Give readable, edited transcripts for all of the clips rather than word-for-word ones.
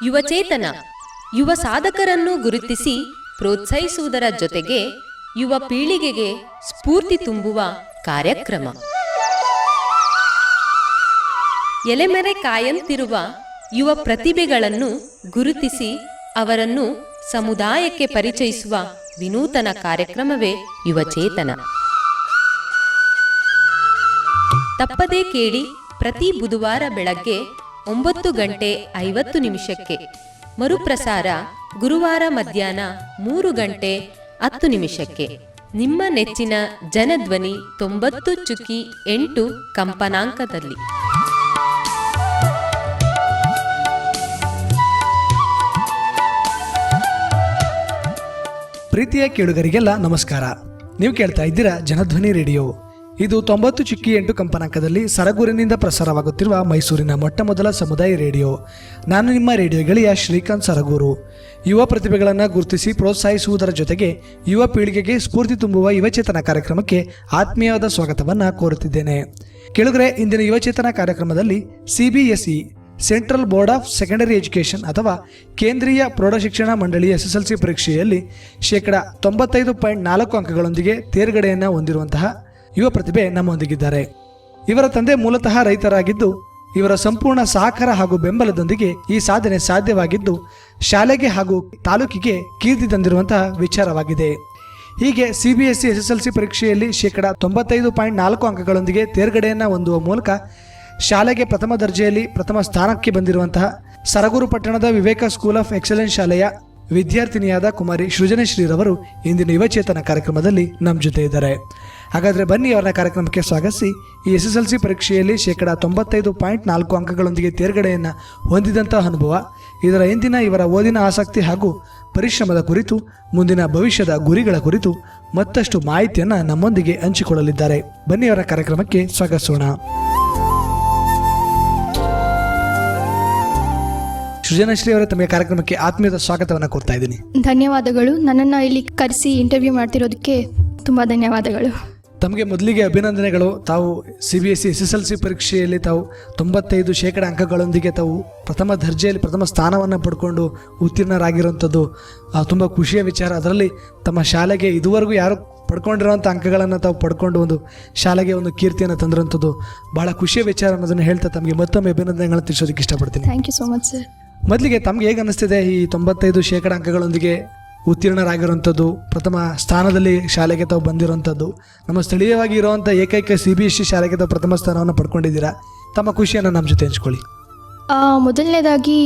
ಯುವಚೇತನ ಯುವ ಸಾಧಕರನ್ನು ಗುರುತಿಸಿ ಪ್ರೋತ್ಸಾಹಿಸುವುದರ ಜೊತೆಗೆ ಯುವ ಪೀಳಿಗೆಗೆ ಸ್ಫೂರ್ತಿ ತುಂಬುವ ಕಾರ್ಯಕ್ರಮ. ಎಲೆಮೆರೆ ಕಾಯಂತಿರುವ ಯುವ ಪ್ರತಿಭೆಗಳನ್ನು ಗುರುತಿಸಿ ಅವರನ್ನು ಸಮುದಾಯಕ್ಕೆ ಪರಿಚಯಿಸುವ ವಿನೂತನ ಕಾರ್ಯಕ್ರಮವೇ ಯುವಚೇತನ. ತಪ್ಪದೇ ಕೇಳಿ ಪ್ರತಿ ಬುಧವಾರ ಬೆಳಗ್ಗೆ 9:50 ಮರುಪ್ರಸಾರ ಗುರುವಾರ ಮಧ್ಯಾಹ್ನ 3:10 ನಿಮ್ಮ ನೆಚ್ಚಿನ ಜನಧ್ವನಿ 90.8 ಕಂಪನಾಂಕದಲ್ಲಿ. ಪ್ರೀತಿಯ ಕೇಳುಗರಿಗೆಲ್ಲ ನಮಸ್ಕಾರ. ನೀವು ಕೇಳ್ತಾ ಇದ್ದೀರಾ ಜನಧ್ವನಿ ರೇಡಿಯೋ. ಇದು 90.8 ಕಂಪನಾಂಕದಲ್ಲಿ ಸರಗೂರಿನಿಂದ ಪ್ರಸಾರವಾಗುತ್ತಿರುವ ಮೈಸೂರಿನ ಮೊಟ್ಟ ಮೊದಲ ಸಮುದಾಯ ರೇಡಿಯೋ. ನಾನು ನಿಮ್ಮ ರೇಡಿಯೋ ಗೆಳೆಯ ಶ್ರೀಕಾಂತ್ ಸರಗೂರು. ಯುವ ಪ್ರತಿಭೆಗಳನ್ನು ಗುರುತಿಸಿ ಪ್ರೋತ್ಸಾಹಿಸುವುದರ ಜೊತೆಗೆ ಯುವ ಪೀಳಿಗೆಗೆ ಸ್ಫೂರ್ತಿ ತುಂಬುವ ಯುವಚೇತನ ಕಾರ್ಯಕ್ರಮಕ್ಕೆ ಆತ್ಮೀಯವಾದ ಸ್ವಾಗತವನ್ನು ಕೋರುತ್ತಿದ್ದೇನೆ. ಕೇಳುಗರೆ, ಇಂದಿನ ಯುವಚೇತನ ಕಾರ್ಯಕ್ರಮದಲ್ಲಿ CBSE central board of secondary education ಅಥವಾ ಕೇಂದ್ರೀಯ ಪ್ರೌಢಶಿಕ್ಷಣ ಮಂಡಳಿಯ SSLC ಪರೀಕ್ಷೆಯಲ್ಲಿ 95.4 ಅಂಕಗಳೊಂದಿಗೆ ತೇರ್ಗಡೆಯನ್ನು ಹೊಂದಿರುವಂತಹ ಯುವ ಪ್ರತಿಭೆ ನಮ್ಮೊಂದಿಗಿದ್ದಾರೆ. ಇವರ ತಂದೆ ಮೂಲತಃ ರೈತರಾಗಿದ್ದು ಇವರ ಸಂಪೂರ್ಣ ಸಹಕಾರ ಹಾಗೂ ಬೆಂಬಲದೊಂದಿಗೆ ಈ ಸಾಧನೆ ಸಾಧ್ಯವಾಗಿದ್ದು ಶಾಲೆಗೆ ಹಾಗೂ ತಾಲೂಕಿಗೆ ಕೀರ್ತಿ ತಂದಿರುವಂತಹ ವಿಚಾರವಾಗಿದೆ. ಹೀಗೆ CBSE SSLC ಪರೀಕ್ಷೆಯಲ್ಲಿ 95.4 ಅಂಕಗಳೊಂದಿಗೆ ತೇರ್ಗಡೆಯನ್ನು ಹೊಂದುವ ಮೂಲಕ ಶಾಲೆಗೆ ಪ್ರಥಮ ದರ್ಜೆಯಲ್ಲಿ ಪ್ರಥಮ ಸ್ಥಾನಕ್ಕೆ ಬಂದಿರುವಂತಹ ಸರಗೂರು ಪಟ್ಟಣದ ವಿವೇಕ ಸ್ಕೂಲ್ ಆಫ್ ಎಕ್ಸಲೆನ್ಸ್ ಶಾಲೆಯ ವಿದ್ಯಾರ್ಥಿನಿಯಾದ ಕುಮಾರಿ ಸೃಜನಶ್ರೀರವರು ಇಂದಿನ ಯುವಚೇತನ ಕಾರ್ಯಕ್ರಮದಲ್ಲಿ ನಮ್ಮ ಜೊತೆ ಇದ್ದಾರೆ. ಹಾಗಾದರೆ ಬನ್ನಿ, ಅವರ ಕಾರ್ಯಕ್ರಮಕ್ಕೆ ಸ್ವಾಗತಿಸಿ ಈ SSLC ಪರೀಕ್ಷೆಯಲ್ಲಿ 95.4 ಅಂಕಗಳೊಂದಿಗೆ ತೇರ್ಗಡೆಯನ್ನು ಹೊಂದಿದಂತಹ ಅನುಭವ, ಇದರ ಹಿಂದಿನ ಇವರ ಓದಿನ ಆಸಕ್ತಿ ಹಾಗೂ ಪರಿಶ್ರಮದ ಕುರಿತು, ಮುಂದಿನ ಭವಿಷ್ಯದ ಗುರಿಗಳ ಕುರಿತು ಮತ್ತಷ್ಟು ಮಾಹಿತಿಯನ್ನು ನಮ್ಮೊಂದಿಗೆ ಹಂಚಿಕೊಳ್ಳಲಿದ್ದಾರೆ. ಬನ್ನಿ, ಅವರ ಕಾರ್ಯಕ್ರಮಕ್ಕೆ ಸ್ವಾಗತಿಸೋಣ. ಸೃಜನಶ್ರೀ ಅವರೇ, ತಮಗೆ ಕಾರ್ಯಕ್ರಮಕ್ಕೆ ಆತ್ಮೀಯದ ಸ್ವಾಗತವನ್ನು ಕೋರ್ತಾ ಇದ್ದೀನಿ. ಧನ್ಯವಾದಗಳು. ನನ್ನನ್ನು ಇಲ್ಲಿ ಕರೆಸಿ ಇಂಟರ್ವ್ಯೂ ಮಾಡ್ತಿರೋದಕ್ಕೆ ತುಂಬ ಧನ್ಯವಾದಗಳು. ತಮಗೆ ಮೊದಲಿಗೆ ಅಭಿನಂದನೆಗಳು. ತಾವು CBSE SSLC ಪರೀಕ್ಷೆಯಲ್ಲಿ ತಾವು 95% ಅಂಕಗಳೊಂದಿಗೆ ತಾವು ಪ್ರಥಮ ದರ್ಜೆಯಲ್ಲಿ ಪ್ರಥಮ ಸ್ಥಾನವನ್ನು ಪಡ್ಕೊಂಡು ಉತ್ತೀರ್ಣರಾಗಿರುವಂಥದ್ದು ತುಂಬ ಖುಷಿಯ ವಿಚಾರ. ಅದರಲ್ಲಿ ತಮ್ಮ ಶಾಲೆಗೆ ಇದುವರೆಗೂ ಯಾರು ಪಡ್ಕೊಂಡಿರೋಂಥ ಅಂಕಗಳನ್ನು ತಾವು ಪಡ್ಕೊಂಡು ಒಂದು ಶಾಲೆಗೆ ಒಂದು ಕೀರ್ತಿಯನ್ನು ತಂದಿರುವಂಥದ್ದು ಭಾಳ ಖುಷಿಯ ವಿಚಾರ ಅನ್ನೋದನ್ನು ಹೇಳ್ತಾ ತಮಗೆ ಮತ್ತೊಮ್ಮೆ ಅಭಿನಂದನೆಗಳನ್ನು ತಿಳಿಸೋದಕ್ಕೆ ಇಷ್ಟಪಡ್ತೀನಿ. Thank you so much sir. ಮೊದಲಿಗೆ ತಮ್ಗೆ ಹೇಗೆ ಅನ್ನಿಸ್ತಿದೆ ಈ 95% ಅಂಕಗಳೊಂದಿಗೆ ಉತ್ತೀರ್ಣರಾಗಿರುವಂಥದ್ದು, ಪ್ರಥಮ ಸ್ಥಾನದಲ್ಲಿ ಶಾಲೆಗೆ ತಾವು ಬಂದಿರುವಂಥದ್ದು, ನಮ್ಮ ಸ್ಥಳೀಯವಾಗಿ ಇರುವಂಥ ಏಕೈಕ CBSE ಶಾಲೆಗೆ ತಾವು ಪ್ರಥಮ ಸ್ಥಾನವನ್ನು ಪಡ್ಕೊಂಡಿದ್ದೀರಾ. ತಮ್ಮ ಖುಷಿಯನ್ನು ನಮ್ಮ ಜೊತೆ ಹಂಚ್ಕೊಳ್ಳಿ. ಮೊದಲನೇದಾಗಿ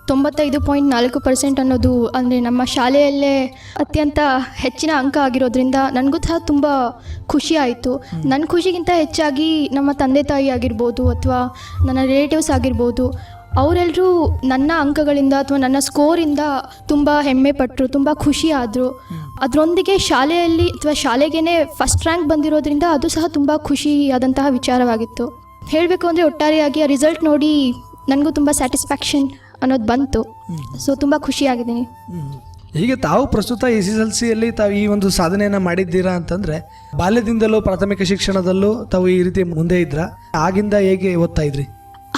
95.4% ಅನ್ನೋದು ಅಂದರೆ ನಮ್ಮ ಶಾಲೆಯಲ್ಲೇ ಅತ್ಯಂತ ಹೆಚ್ಚಿನ ಅಂಕ ಆಗಿರೋದ್ರಿಂದ ನನಗೂ ಸಹ ತುಂಬ ಖುಷಿ ಆಯಿತು. ನನ್ನ ಖುಷಿಗಿಂತ ಹೆಚ್ಚಾಗಿ ನಮ್ಮ ತಂದೆ ತಾಯಿ ಆಗಿರ್ಬೋದು ಅಥವಾ ನನ್ನ ರಿಲೇಟಿವ್ಸ್ ಆಗಿರ್ಬೋದು, ಅವರೆಲ್ಲರೂ ನನ್ನ ಅಂಕಗಳಿಂದ ಅಥವಾ ನನ್ನ ಸ್ಕೋರಿಂದ ತುಂಬ ಹೆಮ್ಮೆ ಪಟ್ಟರು, ತುಂಬ ಖುಷಿ ಆದರು. ಅದರೊಂದಿಗೆ ಶಾಲೆಯಲ್ಲಿ ಅಥವಾ ಶಾಲೆಗೇ ಫಸ್ಟ್ ರ್ಯಾಂಕ್ ಬಂದಿರೋದ್ರಿಂದ ಅದು ಸಹ ತುಂಬ ಖುಷಿಯಾದಂತಹ ವಿಚಾರವಾಗಿತ್ತು. ಹೇಳಬೇಕು ಅಂದರೆ ಒಟ್ಟಾರೆಯಾಗಿ ಆ ರಿಸಲ್ಟ್ ನೋಡಿ ನನಗೂ ತುಂಬ ಸ್ಯಾಟಿಸ್ಫ್ಯಾಕ್ಷನ್ ಅನ್ನೋದು ಬಂತು. ಸೊ ತುಂಬ ಖುಷಿಯಾಗಿದ್ದೀನಿ. ಹೀಗೆ ತಾವು ಪ್ರಸ್ತುತ SSLCಯಲ್ಲಿ ತಾವು ಈ ಒಂದು ಸಾಧನೆಯನ್ನು ಮಾಡಿದ್ದೀರಾ ಅಂತಂದರೆ, ಬಾಲ್ಯದಿಂದಲೂ ಪ್ರಾಥಮಿಕ ಶಿಕ್ಷಣದಲ್ಲೂ ತಾವು ಈ ರೀತಿ ಮುಂದೆ ಇದ್ರಾ? ಆಗಿಂದ ಹೇಗೆ ಓದ್ತಾ ಇದ್ರಿ?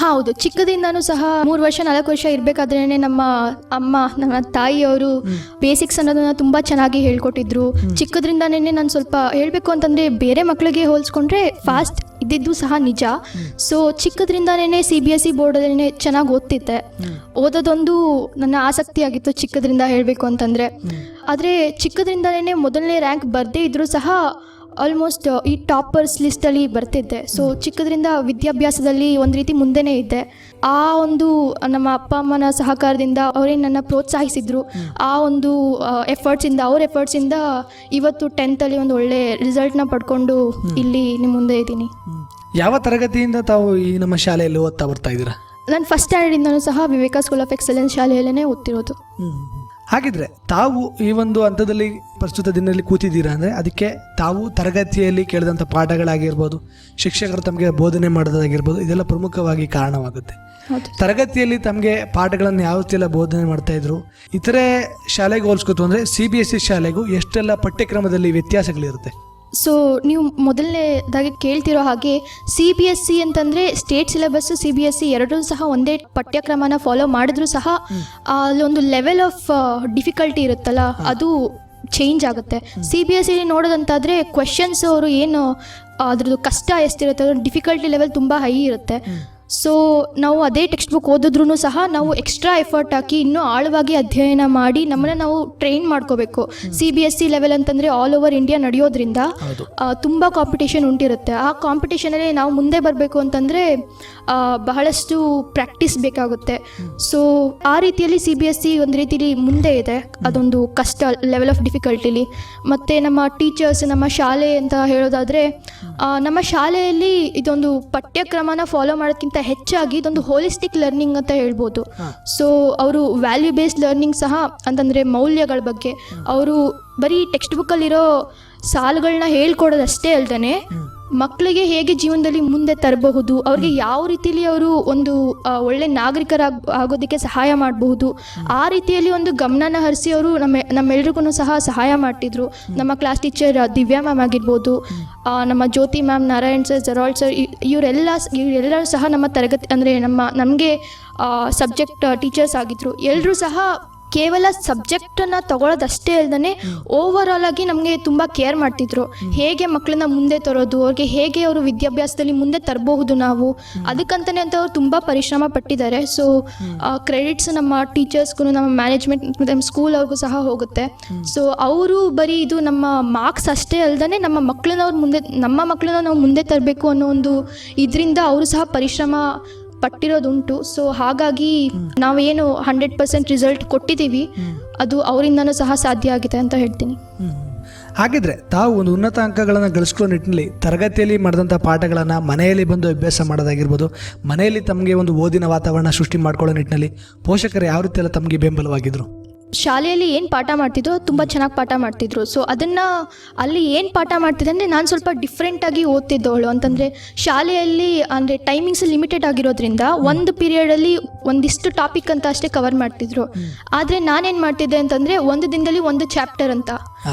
ಹೌದು, ಚಿಕ್ಕದಿಂದನೂ ಸಹ 3 ವರ್ಷ 4 ವರ್ಷ ಇರಬೇಕಾದ್ರೇ ನಮ್ಮ ಅಮ್ಮ, ನಮ್ಮ ತಾಯಿಯವರು ಬೇಸಿಕ್ಸ್ ಅನ್ನೋದನ್ನ ತುಂಬ ಚೆನ್ನಾಗಿ ಹೇಳ್ಕೊಟ್ಟಿದ್ರು. ಚಿಕ್ಕದ್ರಿಂದನೇ ನಾನು ಸ್ವಲ್ಪ ಹೇಳಬೇಕು ಅಂತಂದರೆ ಬೇರೆ ಮಕ್ಕಳಿಗೆ ಹೋಲಿಸ್ಕೊಂಡ್ರೆ ಫಾಸ್ಟ್ ಇದ್ದಿದ್ದು ಸಹ ನಿಜ. ಸೊ ಚಿಕ್ಕದ್ರಿಂದನೇ CBSE ಬೋರ್ಡಲ್ಲೇ ಚೆನ್ನಾಗಿ ಓದ್ತಿದ್ದೆ. ಓದೋದೊಂದು ನನ್ನ ಆಸಕ್ತಿ ಆಗಿತ್ತು ಚಿಕ್ಕದ್ರಿಂದ ಹೇಳಬೇಕು ಅಂತಂದರೆ. ಆದರೆ ಚಿಕ್ಕದ್ರಿಂದನೇ ಮೊದಲನೇ ರ್ಯಾಂಕ್ ಬರದೇ ಇದ್ದರೂ ಸಹ ಆಲ್ಮೋಸ್ಟ್ ಈ ಟಾಪರ್ಸ್ ಲಿಸ್ಟಲ್ಲಿ ಬರ್ತಿದ್ದೆ. ಸೊ ಚಿಕ್ಕದ್ರಿಂದ ವಿದ್ಯಾಭ್ಯಾಸದಲ್ಲಿ ಒಂದು ರೀತಿ ಮುಂದೆನೇ ಇದ್ದೆ. ಆ ಒಂದು ನಮ್ಮ ಅಪ್ಪ ಅಮ್ಮನ ಸಹಕಾರದಿಂದ ಅವರೇ ನನ್ನ ಪ್ರೋತ್ಸಾಹಿಸಿದ್ರು. ಆ ಒಂದು ಅವ್ರ ಎಫರ್ಟ್ಸಿಂದ ಇವತ್ತು 10th ಒಂದು ಒಳ್ಳೆ ರಿಸಲ್ಟ್ನ ಪಡ್ಕೊಂಡು ಇಲ್ಲಿ ನಿಮ್ಮ ಮುಂದೆ ಇದ್ದೀನಿ. ಯಾವ ತರಗತಿಯಿಂದ ತಾವು ಈ ನಮ್ಮ ಶಾಲೆಯಲ್ಲಿ ಓದ್ತಾ ಬರ್ತಾ ಇದ್ದೀರಾ? ನಾನು ಫಸ್ಟ್ ಸ್ಟ್ಯಾಂಡರ್ಡಿಂದನೂ ಸಹ ವಿವೇಕ ಸ್ಕೂಲ್ ಆಫ್ ಎಕ್ಸಲೆನ್ಸ್ ಶಾಲೆಯಲ್ಲೇ ಓದ್ತಿರೋದು. ಹಾಗಿದ್ರೆ ತಾವು ಈ ಒಂದು ಹಂತದಲ್ಲಿ ಪ್ರಸ್ತುತ ದಿನದಲ್ಲಿ ಕೂತಿದ್ದೀರಾ ಅಂದರೆ ಅದಕ್ಕೆ ತಾವು ತರಗತಿಯಲ್ಲಿ ಕೇಳಿದಂಥ ಪಾಠಗಳಾಗಿರ್ಬೋದು, ಶಿಕ್ಷಕರು ತಮಗೆ ಬೋಧನೆ ಮಾಡೋದಾಗಿರ್ಬೋದು, ಇದೆಲ್ಲ ಪ್ರಮುಖವಾಗಿ ಕಾರಣವಾಗುತ್ತೆ. ತರಗತಿಯಲ್ಲಿ ತಮಗೆ ಪಾಠಗಳನ್ನು ಯಾವ ರೀತಿಯೆಲ್ಲ ಬೋಧನೆ ಮಾಡ್ತಾ ಇದ್ರು, ಇತರೆ ಶಾಲೆಗೆ ಹೋಲಿಸ್ಕೊತು ಅಂದರೆ CBSE ಶಾಲೆಗೂ ಎಷ್ಟೆಲ್ಲ ಪಠ್ಯಕ್ರಮದಲ್ಲಿ ವ್ಯತ್ಯಾಸಗಳಿರುತ್ತೆ? ಸೊ ನೀವು ಮೊದಲನೇದಾಗಿ ಕೇಳ್ತಿರೋ ಹಾಗೆ CBSE ಅಂತಂದರೆ ಸ್ಟೇಟ್ ಸಿಲೆಬಸ್ಸು CBSE ಎರಡೂ ಸಹ ಒಂದೇ ಪಠ್ಯಕ್ರಮನ ಫಾಲೋ ಮಾಡಿದ್ರೂ ಸಹ ಅಲ್ಲೊಂದು ಲೆವೆಲ್ ಆಫ್ ಡಿಫಿಕಲ್ಟಿ ಇರುತ್ತಲ್ಲ ಅದು ಚೇಂಜ್ ಆಗುತ್ತೆ. CBSE ನೋಡೋದಂತಾದರೆ ಕ್ವೆಶನ್ಸ್ ಅವರು ಏನು ಅದ್ರದ್ದು ಕಷ್ಟ ಎಷ್ಟಿರುತ್ತೆ ಅದ್ರ ಡಿಫಿಕಲ್ಟಿ ಲೆವೆಲ್ ತುಂಬ ಹೈ ಇರುತ್ತೆ. ಸೊ ನಾವು ಅದೇ ಟೆಕ್ಸ್ಟ್ ಬುಕ್ ಓದಿದ್ರೂ ಸಹ ನಾವು ಎಕ್ಸ್ಟ್ರಾ ಎಫರ್ಟ್ ಹಾಕಿ ಇನ್ನೂ ಆಳವಾಗಿ ಅಧ್ಯಯನ ಮಾಡಿ ನಮ್ಮನ್ನು ನಾವು ಟ್ರೈನ್ ಮಾಡ್ಕೋಬೇಕು. CBSE ಲೆವೆಲ್ ಅಂತಂದರೆ ಆಲ್ ಓವರ್ ಇಂಡಿಯಾ ನಡೆಯೋದ್ರಿಂದ ತುಂಬ ಕಾಂಪಿಟೇಷನ್ ಉಂಟಿರುತ್ತೆ. ಆ ಕಾಂಪಿಟೇಷನಲ್ಲಿ ನಾವು ಮುಂದೆ ಬರಬೇಕು ಅಂತಂದರೆ ಬಹಳಷ್ಟು ಪ್ರಾಕ್ಟೀಸ್ ಬೇಕಾಗುತ್ತೆ. ಸೊ ಆ ರೀತಿಯಲ್ಲಿ CBSE ಒಂದು ರೀತಿಲಿ ಮುಂದೆ ಇದೆ, ಅದೊಂದು ಕಷ್ಟ ಲೆವೆಲ್ ಆಫ್ ಡಿಫಿಕಲ್ಟಿಲಿ. ಮತ್ತು ನಮ್ಮ ಟೀಚರ್ಸ್, ನಮ್ಮ ಶಾಲೆ ಅಂತ ಹೇಳೋದಾದರೆ ನಮ್ಮ ಶಾಲೆಯಲ್ಲಿ ಇದೊಂದು ಪಠ್ಯಕ್ರಮನ ಫಾಲೋ ಮಾಡೋದಕ್ಕಿಂತ ಹೆಚ್ಚಾಗಿ ಇದೊಂದು ಹೋಲಿಸ್ಟಿಕ್ ಲರ್ನಿಂಗ್ ಅಂತ ಹೇಳ್ಬೋದು. ಸೊ ಅವರು ವ್ಯಾಲ್ಯೂ ಬೇಸ್ಡ್ ಲರ್ನಿಂಗ್ ಸಹ ಅಂತಂದರೆ ಮೌಲ್ಯಗಳ ಬಗ್ಗೆ ಅವರು ಬರೀ ಟೆಕ್ಸ್ಟ್ ಬುಕ್ಕಲ್ಲಿರೋ ಸಾಲುಗಳನ್ನ ಹೇಳ್ಕೊಡೋದಷ್ಟೇ ಅಲ್ದೇ ಮಕ್ಕಳಿಗೆ ಹೇಗೆ ಜೀವನದಲ್ಲಿ ಮುಂದೆ ತರಬಹುದು, ಅವ್ರಿಗೆ ಯಾವ ರೀತಿಯಲ್ಲಿ ಅವರು ಒಂದು ಒಳ್ಳೆ ಆಗೋದಕ್ಕೆ ಸಹಾಯ ಮಾಡಬಹುದು, ಆ ರೀತಿಯಲ್ಲಿ ಒಂದು ಗಮನನ ಹರಿಸಿ ಅವರು ನಮ್ಮೆಲ್ರಿಗೂ ಸಹ ಸಹಾಯ ಮಾಡ್ತಿದ್ರು. ನಮ್ಮ ಕ್ಲಾಸ್ ಟೀಚರ್ ದಿವ್ಯಾ ಮ್ಯಾಮ್ ಆಗಿರ್ಬೋದು, ನಮ್ಮ ಜ್ಯೋತಿ ಮ್ಯಾಮ್, ನಾರಾಯಣ್ ಸರ್, ಜರಾಲ್ಡ್ ಸರ್, ಇವರೆಲ್ಲರೂ ಸಹ ನಮ್ಮ ತರಗತಿ ಅಂದರೆ ನಮಗೆ ಸಬ್ಜೆಕ್ಟ್ ಟೀಚರ್ಸ್ ಆಗಿದ್ರು. ಎಲ್ಲರೂ ಸಹ ಕೇವಲ ಸಬ್ಜೆಕ್ಟನ್ನು ತಗೊಳ್ಳೋದಷ್ಟೇ ಅಲ್ಲದೆ ಓವರಾಲ್ ಆಗಿ ನಮಗೆ ತುಂಬ ಕೇರ್ ಮಾಡ್ತಿದ್ರು. ಹೇಗೆ ಮಕ್ಕಳನ್ನ ಮುಂದೆ ತರೋದು, ಅವ್ರಿಗೆ ಹೇಗೆ ಅವರು ವಿದ್ಯಾಭ್ಯಾಸದಲ್ಲಿ ಮುಂದೆ ತರಬಹುದು ನಾವು, ಅದಕ್ಕಂತಲೇ ಅಂತ ಅವ್ರು ತುಂಬ ಪರಿಶ್ರಮ ಪಟ್ಟಿದ್ದಾರೆ. ಸೊ ಕ್ರೆಡಿಟ್ಸ್ ನಮ್ಮ ಟೀಚರ್ಸ್ಗೂ, ನಮ್ಮ ಮ್ಯಾನೇಜ್ಮೆಂಟ್, ನಮ್ಮ ಸ್ಕೂಲ್ ಅವ್ರಿಗೂ ಸಹ ಹೋಗುತ್ತೆ. ಸೊ ಅವರು ಬರೀ ಇದು ನಮ್ಮ ಮಾರ್ಕ್ಸ್ ಅಷ್ಟೇ ಅಲ್ಲದೆ ನಮ್ಮ ಮಕ್ಕಳನ್ನ ನಾವು ಮುಂದೆ ತರಬೇಕು ಅನ್ನೋ ಒಂದು ಇದರಿಂದ ಅವರು ಸಹ ಪರಿಶ್ರಮ ಪಟ್ಟಿರೋದುಂಟು. ಸೊ ಹಾಗಾಗಿ ನಾವೇನು 100% ರಿಸಲ್ಟ್ ಕೊಟ್ಟಿದ್ದೀವಿ ಅದು ಅವರಿಂದನೂ ಸಹ ಸಾಧ್ಯ ಆಗಿದೆ ಅಂತ ಹೇಳ್ತೀನಿ. ಹಾಗಿದ್ರೆ ತಾವು ಒಂದು ಉನ್ನತ ಅಂಕಗಳನ್ನು ಗಳಿಸ್ಕೊಳ್ಳೋ ನಿಟ್ಟಿನಲ್ಲಿ ತರಗತಿಯಲ್ಲಿ ಮಾಡಿದಂಥ ಪಾಠಗಳನ್ನು ಮನೆಯಲ್ಲಿ ಬಂದು ಅಭ್ಯಾಸ ಮಾಡೋದಾಗಿರ್ಬೋದು, ಮನೆಯಲ್ಲಿ ತಮಗೆ ಒಂದು ಓದಿನ ವಾತಾವರಣ ಸೃಷ್ಟಿ ಮಾಡ್ಕೊಳ್ಳೋ ನಿಟ್ಟಿನಲ್ಲಿ ಪೋಷಕರು ಯಾವ ರೀತಿ ಎಲ್ಲ ತಮಗೆ ಬೆಂಬಲವಾಗಿದ್ರು? ಶಾಲೆಯಲ್ಲಿ ಏನು ಪಾಠ ಮಾಡ್ತಿದ್ರು ತುಂಬ ಚೆನ್ನಾಗಿ ಪಾಠ ಮಾಡ್ತಿದ್ರು. ಸೊ ಅದನ್ನು ಅಲ್ಲಿ ಏನು ಪಾಠ ಮಾಡ್ತಿದ್ದೆ ಅಂದರೆ ನಾನು ಸ್ವಲ್ಪ ಡಿಫ್ರೆಂಟಾಗಿ ಓದ್ತಿದ್ದವಳು. ಅಂತಂದರೆ ಶಾಲೆಯಲ್ಲಿ ಅಂದರೆ ಟೈಮಿಂಗ್ಸ್ ಲಿಮಿಟೆಡ್ ಆಗಿರೋದ್ರಿಂದ ಒಂದು ಪೀರಿಯಡಲ್ಲಿ ಒಂದಿಷ್ಟು ಟಾಪಿಕ್ ಅಂತ ಅಷ್ಟೇ ಕವರ್ ಮಾಡ್ತಿದ್ರು. ಆದರೆ ನಾನೇನು ಮಾಡ್ತಿದ್ದೆ ಅಂತಂದರೆ ಒಂದು ದಿನದಲ್ಲಿ ಒಂದು ಚಾಪ್ಟರ್ ಅಂತ,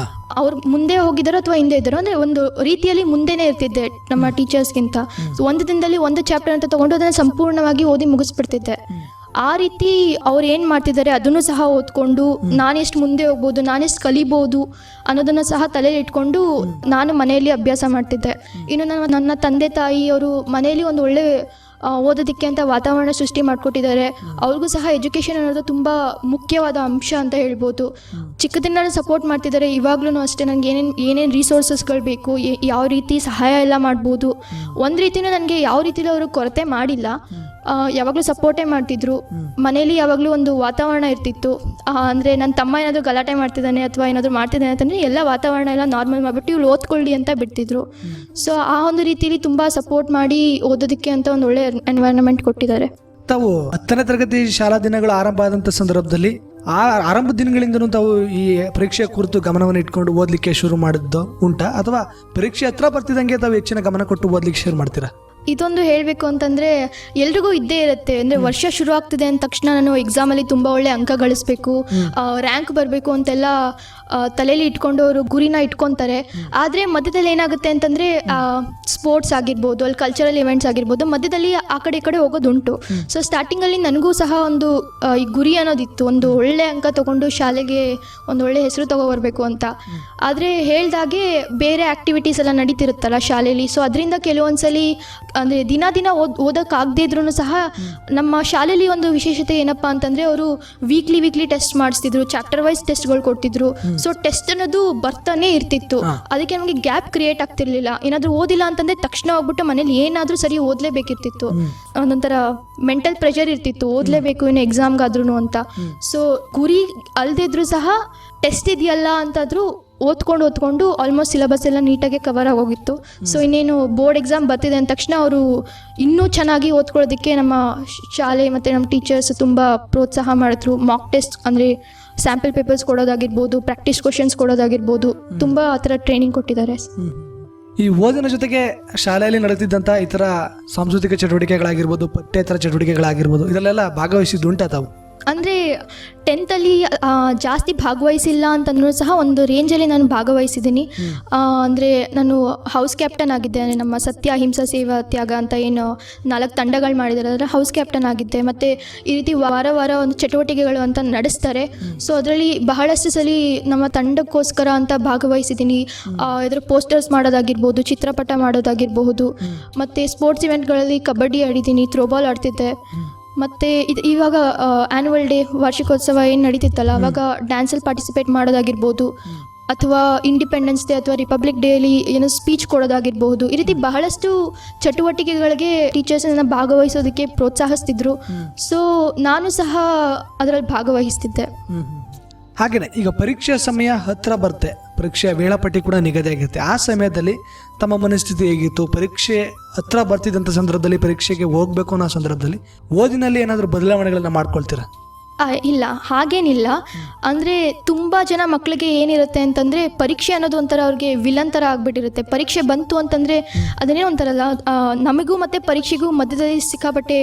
ಅವ್ರು ಮುಂದೆ ಹೋಗಿದ್ದಾರೋ ಅಥವಾ ಹಿಂದೆ ಇದ್ದಾರೋ ಅಂದರೆ ಒಂದು ರೀತಿಯಲ್ಲಿ ಮುಂದೆನೇ ಇರ್ತಿದ್ದೆ ನಮ್ಮ ಟೀಚರ್ಸ್ಗಿಂತ. ಸೊ ಒಂದು ದಿನದಲ್ಲಿ ಒಂದು ಚಾಪ್ಟರ್ ಅಂತ ತೊಗೊಂಡು ಅದನ್ನು ಸಂಪೂರ್ಣವಾಗಿ ಓದಿ ಮುಗಿಸ್ಬಿಡ್ತಿದ್ದೆ. ಆ ರೀತಿ ಅವ್ರು ಏನು ಮಾಡ್ತಿದ್ದಾರೆ ಅದನ್ನು ಸಹ ಓದ್ಕೊಂಡು ನಾನೆಷ್ಟು ಮುಂದೆ ಹೋಗ್ಬೋದು, ನಾನೆಷ್ಟು ಕಲಿಬೋದು ಅನ್ನೋದನ್ನು ಸಹ ತಲೆಯಲ್ಲಿ ಇಟ್ಕೊಂಡು ನಾನು ಮನೆಯಲ್ಲಿ ಅಭ್ಯಾಸ ಮಾಡ್ತಿದ್ದೆ. ಇನ್ನು ನನ್ನ ತಂದೆ ತಾಯಿ ಅವರು ಮನೆಯಲ್ಲಿ ಒಂದು ಒಳ್ಳೆ ಓದೋದಕ್ಕೆ ಅಂತ ವಾತಾವರಣ ಸೃಷ್ಟಿ ಮಾಡಿಕೊಟ್ಟಿದ್ದಾರೆ. ಅವ್ರಿಗೂ ಸಹ ಎಜುಕೇಷನ್ ಅನ್ನೋದು ತುಂಬ ಮುಖ್ಯವಾದ ಅಂಶ ಅಂತ ಹೇಳ್ಬೋದು. ಚಿಕ್ಕದಿಂದ ಸಪೋರ್ಟ್ ಮಾಡ್ತಿದ್ದಾರೆ. ಇವಾಗ್ಲೂ ಅಷ್ಟೇ ನನಗೆ ಏನೇನು ರಿಸೋರ್ಸಸ್ಗಳು ಬೇಕು, ಯಾವ ರೀತಿ ಸಹಾಯ ಎಲ್ಲ ಮಾಡ್ಬೋದು, ಒಂದು ರೀತಿಯೂ ನನಗೆ ಯಾವ ರೀತಿಯಲ್ಲೂ ಅವರು ಕೊರತೆ ಮಾಡಿಲ್ಲ. ಯಾವಾಗಲೂ ಸಪೋರ್ಟೇ ಮಾಡ್ತಿದ್ರು. ಮನೇಲಿ ಯಾವಾಗಲೂ ಒಂದು ವಾತಾವರಣ ಇರ್ತಿತ್ತು. ಅಂದರೆ ನನ್ನ ತಮ್ಮ ಏನಾದರೂ ಗಲಾಟೆ ಮಾಡ್ತಿದ್ದಾನೆ ಅಥವಾ ಏನಾದರೂ ಮಾಡ್ತಿದ್ದಾನೆ ಅಂತಂದರೆ ಎಲ್ಲ ವಾತಾವರಣ ಎಲ್ಲ ನಾರ್ಮಲ್ ಮಾಡಿಬಿಟ್ಟು ಇವ್ರು ಓದ್ಕೊಳ್ಳಿ ಅಂತ ಬಿಡ್ತಿದ್ರು. ಸೊ ಆ ಒಂದು ರೀತಿಯಲ್ಲಿ ತುಂಬ ಸಪೋರ್ಟ್ ಮಾಡಿ ಓದೋದಕ್ಕೆ ಅಂತ ಒಂದು ಒಳ್ಳೆ ಎನ್ವೈರನ್ಮೆಂಟ್ ಕೊಟ್ಟಿದ್ದಾರೆ. ತಾವು 10ನೇ ತರಗತಿ ಶಾಲಾ ದಿನಗಳು ಆರಂಭ ಆದಂಥ ಸಂದರ್ಭದಲ್ಲಿ ಆ ಆರಂಭ ದಿನಗಳಿಂದನೂ ತಾವು ಈ ಪರೀಕ್ಷೆ ಕುರಿತು ಗಮನವನ್ನು ಇಟ್ಕೊಂಡು ಓದಲಿಕ್ಕೆ ಶುರು ಮಾಡಿದ್ದು ಉಂಟಾ, ಅಥವಾ ಪರೀಕ್ಷೆ ಹತ್ರ ಬರ್ತಿದ್ದಂಗೆ ತಾವು ಹೆಚ್ಚಿನ ಗಮನ ಕೊಟ್ಟು ಓದಲಿಕ್ಕೆ ಶುರು ಮಾಡ್ತೀರಾ? ಇದೊಂದು ಹೇಳಬೇಕು ಅಂತಂದರೆ ಎಲ್ರಿಗೂ ಇದ್ದೇ ಇರುತ್ತೆ. ಅಂದರೆ ವರ್ಷ ಶುರು ಆಗ್ತಿದೆ ಅಂದ ತಕ್ಷಣ ನಾನು ಎಕ್ಸಾಮಲ್ಲಿ ತುಂಬ ಒಳ್ಳೆ ಅಂಕ ಗಳಿಸ್ಬೇಕು, ರ್ಯಾಂಕ್ ಬರಬೇಕು ಅಂತೆಲ್ಲ ತಲೆಯಲ್ಲಿ ಇಟ್ಕೊಂಡು ಅವರು ಗುರಿನ ಇಟ್ಕೊತಾರೆ. ಆದರೆ ಮಧ್ಯದಲ್ಲಿ ಏನಾಗುತ್ತೆ ಅಂತಂದರೆ ಸ್ಪೋರ್ಟ್ಸ್ ಆಗಿರ್ಬೋದು, ಅಲ್ಲಿ ಕಲ್ಚರಲ್ ಇವೆಂಟ್ಸ್ ಆಗಿರ್ಬೋದು, ಮಧ್ಯದಲ್ಲಿ ಆ ಕಡೆ ಈ ಕಡೆ ಹೋಗೋದುಂಟು. ಸೊ ಸ್ಟಾರ್ಟಿಂಗಲ್ಲಿ ನನಗೂ ಸಹ ಒಂದು ಈ ಗುರಿ ಅನ್ನೋದಿತ್ತು, ಒಂದು ಒಳ್ಳೆ ಅಂಕ ತೊಗೊಂಡು ಶಾಲೆಗೆ ಒಂದು ಒಳ್ಳೆ ಹೆಸರು ತೊಗೊಬರ್ಬೇಕು ಅಂತ. ಆದರೆ ಹೇಳ್ದಾಗೆ ಬೇರೆ ಆ್ಯಕ್ಟಿವಿಟೀಸ್ ಎಲ್ಲ ನಡೀತಿರುತ್ತಲ್ಲ ಶಾಲೆಯಲ್ಲಿ. ಸೊ ಅದರಿಂದ ಕೆಲವೊಂದ್ಸಲಿ ಅಂದರೆ ದಿನ ಓದೋಕ್ಕಾಗದೇ ಇದ್ರೂ ಸಹ ನಮ್ಮ ಶಾಲೆಯಲ್ಲಿ ಒಂದು ವಿಶೇಷತೆ ಏನಪ್ಪ ಅಂತಂದರೆ ಅವರು ವೀಕ್ಲಿ ಟೆಸ್ಟ್ ಮಾಡಿಸ್ತಿದ್ರು, ಚಾಪ್ಟರ್ ವೈಸ್ ಟೆಸ್ಟ್ಗಳು ಕೊಡ್ತಿದ್ರು. ಸೊ ಟೆಸ್ಟ್ ಅನ್ನೋದು ಬರ್ತಾನೆ ಇರ್ತಿತ್ತು. ಅದಕ್ಕೆ ನಮಗೆ ಗ್ಯಾಪ್ ಕ್ರಿಯೇಟ್ ಆಗ್ತಿರ್ಲಿಲ್ಲ. ಏನಾದರೂ ಓದಿಲ್ಲ ಅಂತಂದರೆ ತಕ್ಷಣ ಹೋಗ್ಬಿಟ್ಟು ಮನೇಲಿ ಏನಾದರೂ ಸರಿ ಓದಲೇಬೇಕಿರ್ತಿತ್ತು. ಒಂದೊಂಥರ ಮೆಂಟಲ್ ಪ್ರೆಷರ್ ಇರ್ತಿತ್ತು, ಓದಲೇಬೇಕು ಇನ್ನು ಎಕ್ಸಾಮ್ಗಾದ್ರೂ ಅಂತ. ಸೊ ಗುರಿ ಅಲ್ದಿದ್ರು ಸಹ ಟೆಸ್ಟ್ ಇದೆಯಲ್ಲ ಅಂತಾದರೂ ಓದ್ಕೊಂಡು ಆಲ್ಮೋಸ್ಟ್ ಸಿಲೆಬಸ್ ಎಲ್ಲ ನೀಟಾಗಿ ಕವರ್ ಆಗೋಗಿತ್ತು. ಸೊ ಇನ್ನೇನು ಬೋರ್ಡ್ ಎಕ್ಸಾಮ್ ಬರ್ತಿದೆ ಅಂದ ತಕ್ಷಣ ಅವರು ಇನ್ನೂ ಚೆನ್ನಾಗಿ ಓದ್ಕೊಳ್ಳೋದಕ್ಕೆ ನಮ್ಮ ಶಾಲೆ ಮತ್ತು ನಮ್ಮ ಟೀಚರ್ಸ್ ತುಂಬ ಪ್ರೋತ್ಸಾಹ ಮಾಡಿದ್ರು. ಮಾಕ್ ಟೆಸ್ಟ್ ಅಂದರೆ ಸ್ಯಾಂಪಲ್ ಪೇಪರ್ಸ್ ಕೊಡೋದಾಗಿರ್ಬೋದು, ಪ್ರಾಕ್ಟೀಸ್ ಕ್ವಶನ್ಸ್ ಕೊಡೋದಾಗಿರ್ಬೋದು, ತುಂಬ ಆ ಥರ ಟ್ರೈನಿಂಗ್ ಕೊಟ್ಟಿದ್ದಾರೆ. ಈ ಓದಿನ ಜೊತೆಗೆ ಶಾಲೆಯಲ್ಲಿ ನಡೆದಿದ್ದಂಥ ಇತರ ಸಾಂಸ್ಕೃತಿಕ ಚಟುವಟಿಕೆಗಳಾಗಿರ್ಬೋದು, ಪಠ್ಯೇತರ ಚಟುವಟಿಕೆಗಳಾಗಿರ್ಬೋದು, ಇದರಲ್ಲೆಲ್ಲ ಭಾಗವಹಿಸಿದ್ದು ಉಂಟಾ ತಾವು? ಅಂದರೆ 10th ಜಾಸ್ತಿ ಭಾಗವಹಿಸಿಲ್ಲ ಅಂತಂದ್ರೂ ಸಹ ಒಂದು ರೇಂಜಲ್ಲಿ ನಾನು ಭಾಗವಹಿಸಿದ್ದೀನಿ. ಅಂದರೆ ನಾನು ಹೌಸ್ ಕ್ಯಾಪ್ಟನ್ ಆಗಿದ್ದೆ. ನಮ್ಮ ಸತ್ಯ ಅಹಿಂಸಾ ಸೇವಾ ತ್ಯಾಗ ಅಂತ ಏನು 4 ತಂಡಗಳು ಮಾಡಿದ್ದಾರೆ, ಅದರ ಹೌಸ್ ಕ್ಯಾಪ್ಟನ್ ಆಗಿದ್ದೆ. ಮತ್ತು ಈ ರೀತಿ ವಾರ ವಾರ ಒಂದು ಚಟುವಟಿಕೆಗಳು ಅಂತ ನಡೆಸ್ತಾರೆ. ಸೊ ಅದರಲ್ಲಿ ಬಹಳಷ್ಟು ಸಲ ನಮ್ಮ ತಂಡಕ್ಕೋಸ್ಕರ ಅಂತ ಭಾಗವಹಿಸಿದ್ದೀನಿ. ಇದರ ಪೋಸ್ಟರ್ಸ್ ಮಾಡೋದಾಗಿರ್ಬೋದು, ಚಿತ್ರಪಟ ಮಾಡೋದಾಗಿರಬಹುದು, ಮತ್ತು ಸ್ಪೋರ್ಟ್ಸ್ ಇವೆಂಟ್ಗಳಲ್ಲಿ ಕಬಡ್ಡಿ ಆಡಿದ್ದೀನಿ, ಥ್ರೋಬಾಲ್ ಆಡ್ತಿದ್ದೆ. ಮತ್ತು ಇವಾಗ ಆ್ಯನ್ಯುವಲ್ ಡೇ ವಾರ್ಷಿಕೋತ್ಸವ ಏನು ನಡೀತಿತ್ತಲ್ಲ, ಅವಾಗ ಡ್ಯಾನ್ಸಲ್ಲಿ ಪಾರ್ಟಿಸಿಪೇಟ್ ಮಾಡೋದಾಗಿರ್ಬೋದು, ಅಥವಾ ಇಂಡಿಪೆಂಡೆನ್ಸ್ ಡೇ ಅಥವಾ ರಿಪಬ್ಲಿಕ್ ಡೇಲಿ ಏನೋ ಸ್ಪೀಚ್ ಕೊಡೋದಾಗಿರಬಹುದು. ಈ ರೀತಿ ಬಹಳಷ್ಟು ಚಟುವಟಿಕೆಗಳಿಗೆ ಟೀಚರ್ಸನ್ನು ಭಾಗವಹಿಸೋದಕ್ಕೆ ಪ್ರೋತ್ಸಾಹಿಸ್ತಿದ್ರು. ಸೊ ನಾನು ಸಹ ಅದರಲ್ಲಿ ಭಾಗವಹಿಸ್ತಿದ್ದೆ. ಹಾಗೆಯೇ ಈಗ ಪರೀಕ್ಷೆ ಸಮಯ ಹತ್ತಿರ ಬರುತ್ತೆ, ಪರೀಕ್ಷೆಯ ವೇಳಾಪಟ್ಟಿ ಕೂಡ ನಿಗದಿಯಾಗಿರುತ್ತೆ. ಆ ಸಮಯದಲ್ಲಿ ತಮ್ಮ ಮನಸ್ಥಿತಿ ಹೇಗಿತ್ತು? ಪರೀಕ್ಷೆ ಹತ್ತಿರ ಬರ್ತಿದ್ದಂಥ ಸಂದರ್ಭದಲ್ಲಿ, ಪರೀಕ್ಷೆಗೆ ಹೋಗಬೇಕು ಅನ್ನೋ ಸಂದರ್ಭದಲ್ಲಿ ಓದಿನಲ್ಲಿ ಏನಾದರೂ ಬದಲಾವಣೆಗಳನ್ನು ಮಾಡ್ಕೊಳ್ತೀರಾ? ಇಲ್ಲ, ಹಾಗೇನಿಲ್ಲ. ಅಂದರೆ ತುಂಬ ಜನ ಮಕ್ಕಳಿಗೆ ಏನಿರುತ್ತೆ ಅಂತಂದರೆ, ಪರೀಕ್ಷೆ ಅನ್ನೋದು ಒಂಥರ ಅವ್ರಿಗೆ ವಿಲನ್ ಥರ ಆಗಿಬಿಟ್ಟಿರುತ್ತೆ. ಪರೀಕ್ಷೆ ಬಂತು ಅಂತಂದರೆ ಅದನ್ನೇ ಒಂಥರಲ್ಲ, ನಮಗೂ ಮತ್ತು ಪರೀಕ್ಷೆಗೂ ಮಧ್ಯದಲ್ಲಿ ಸಿಕ್ಕಾಪಟ್ಟೆ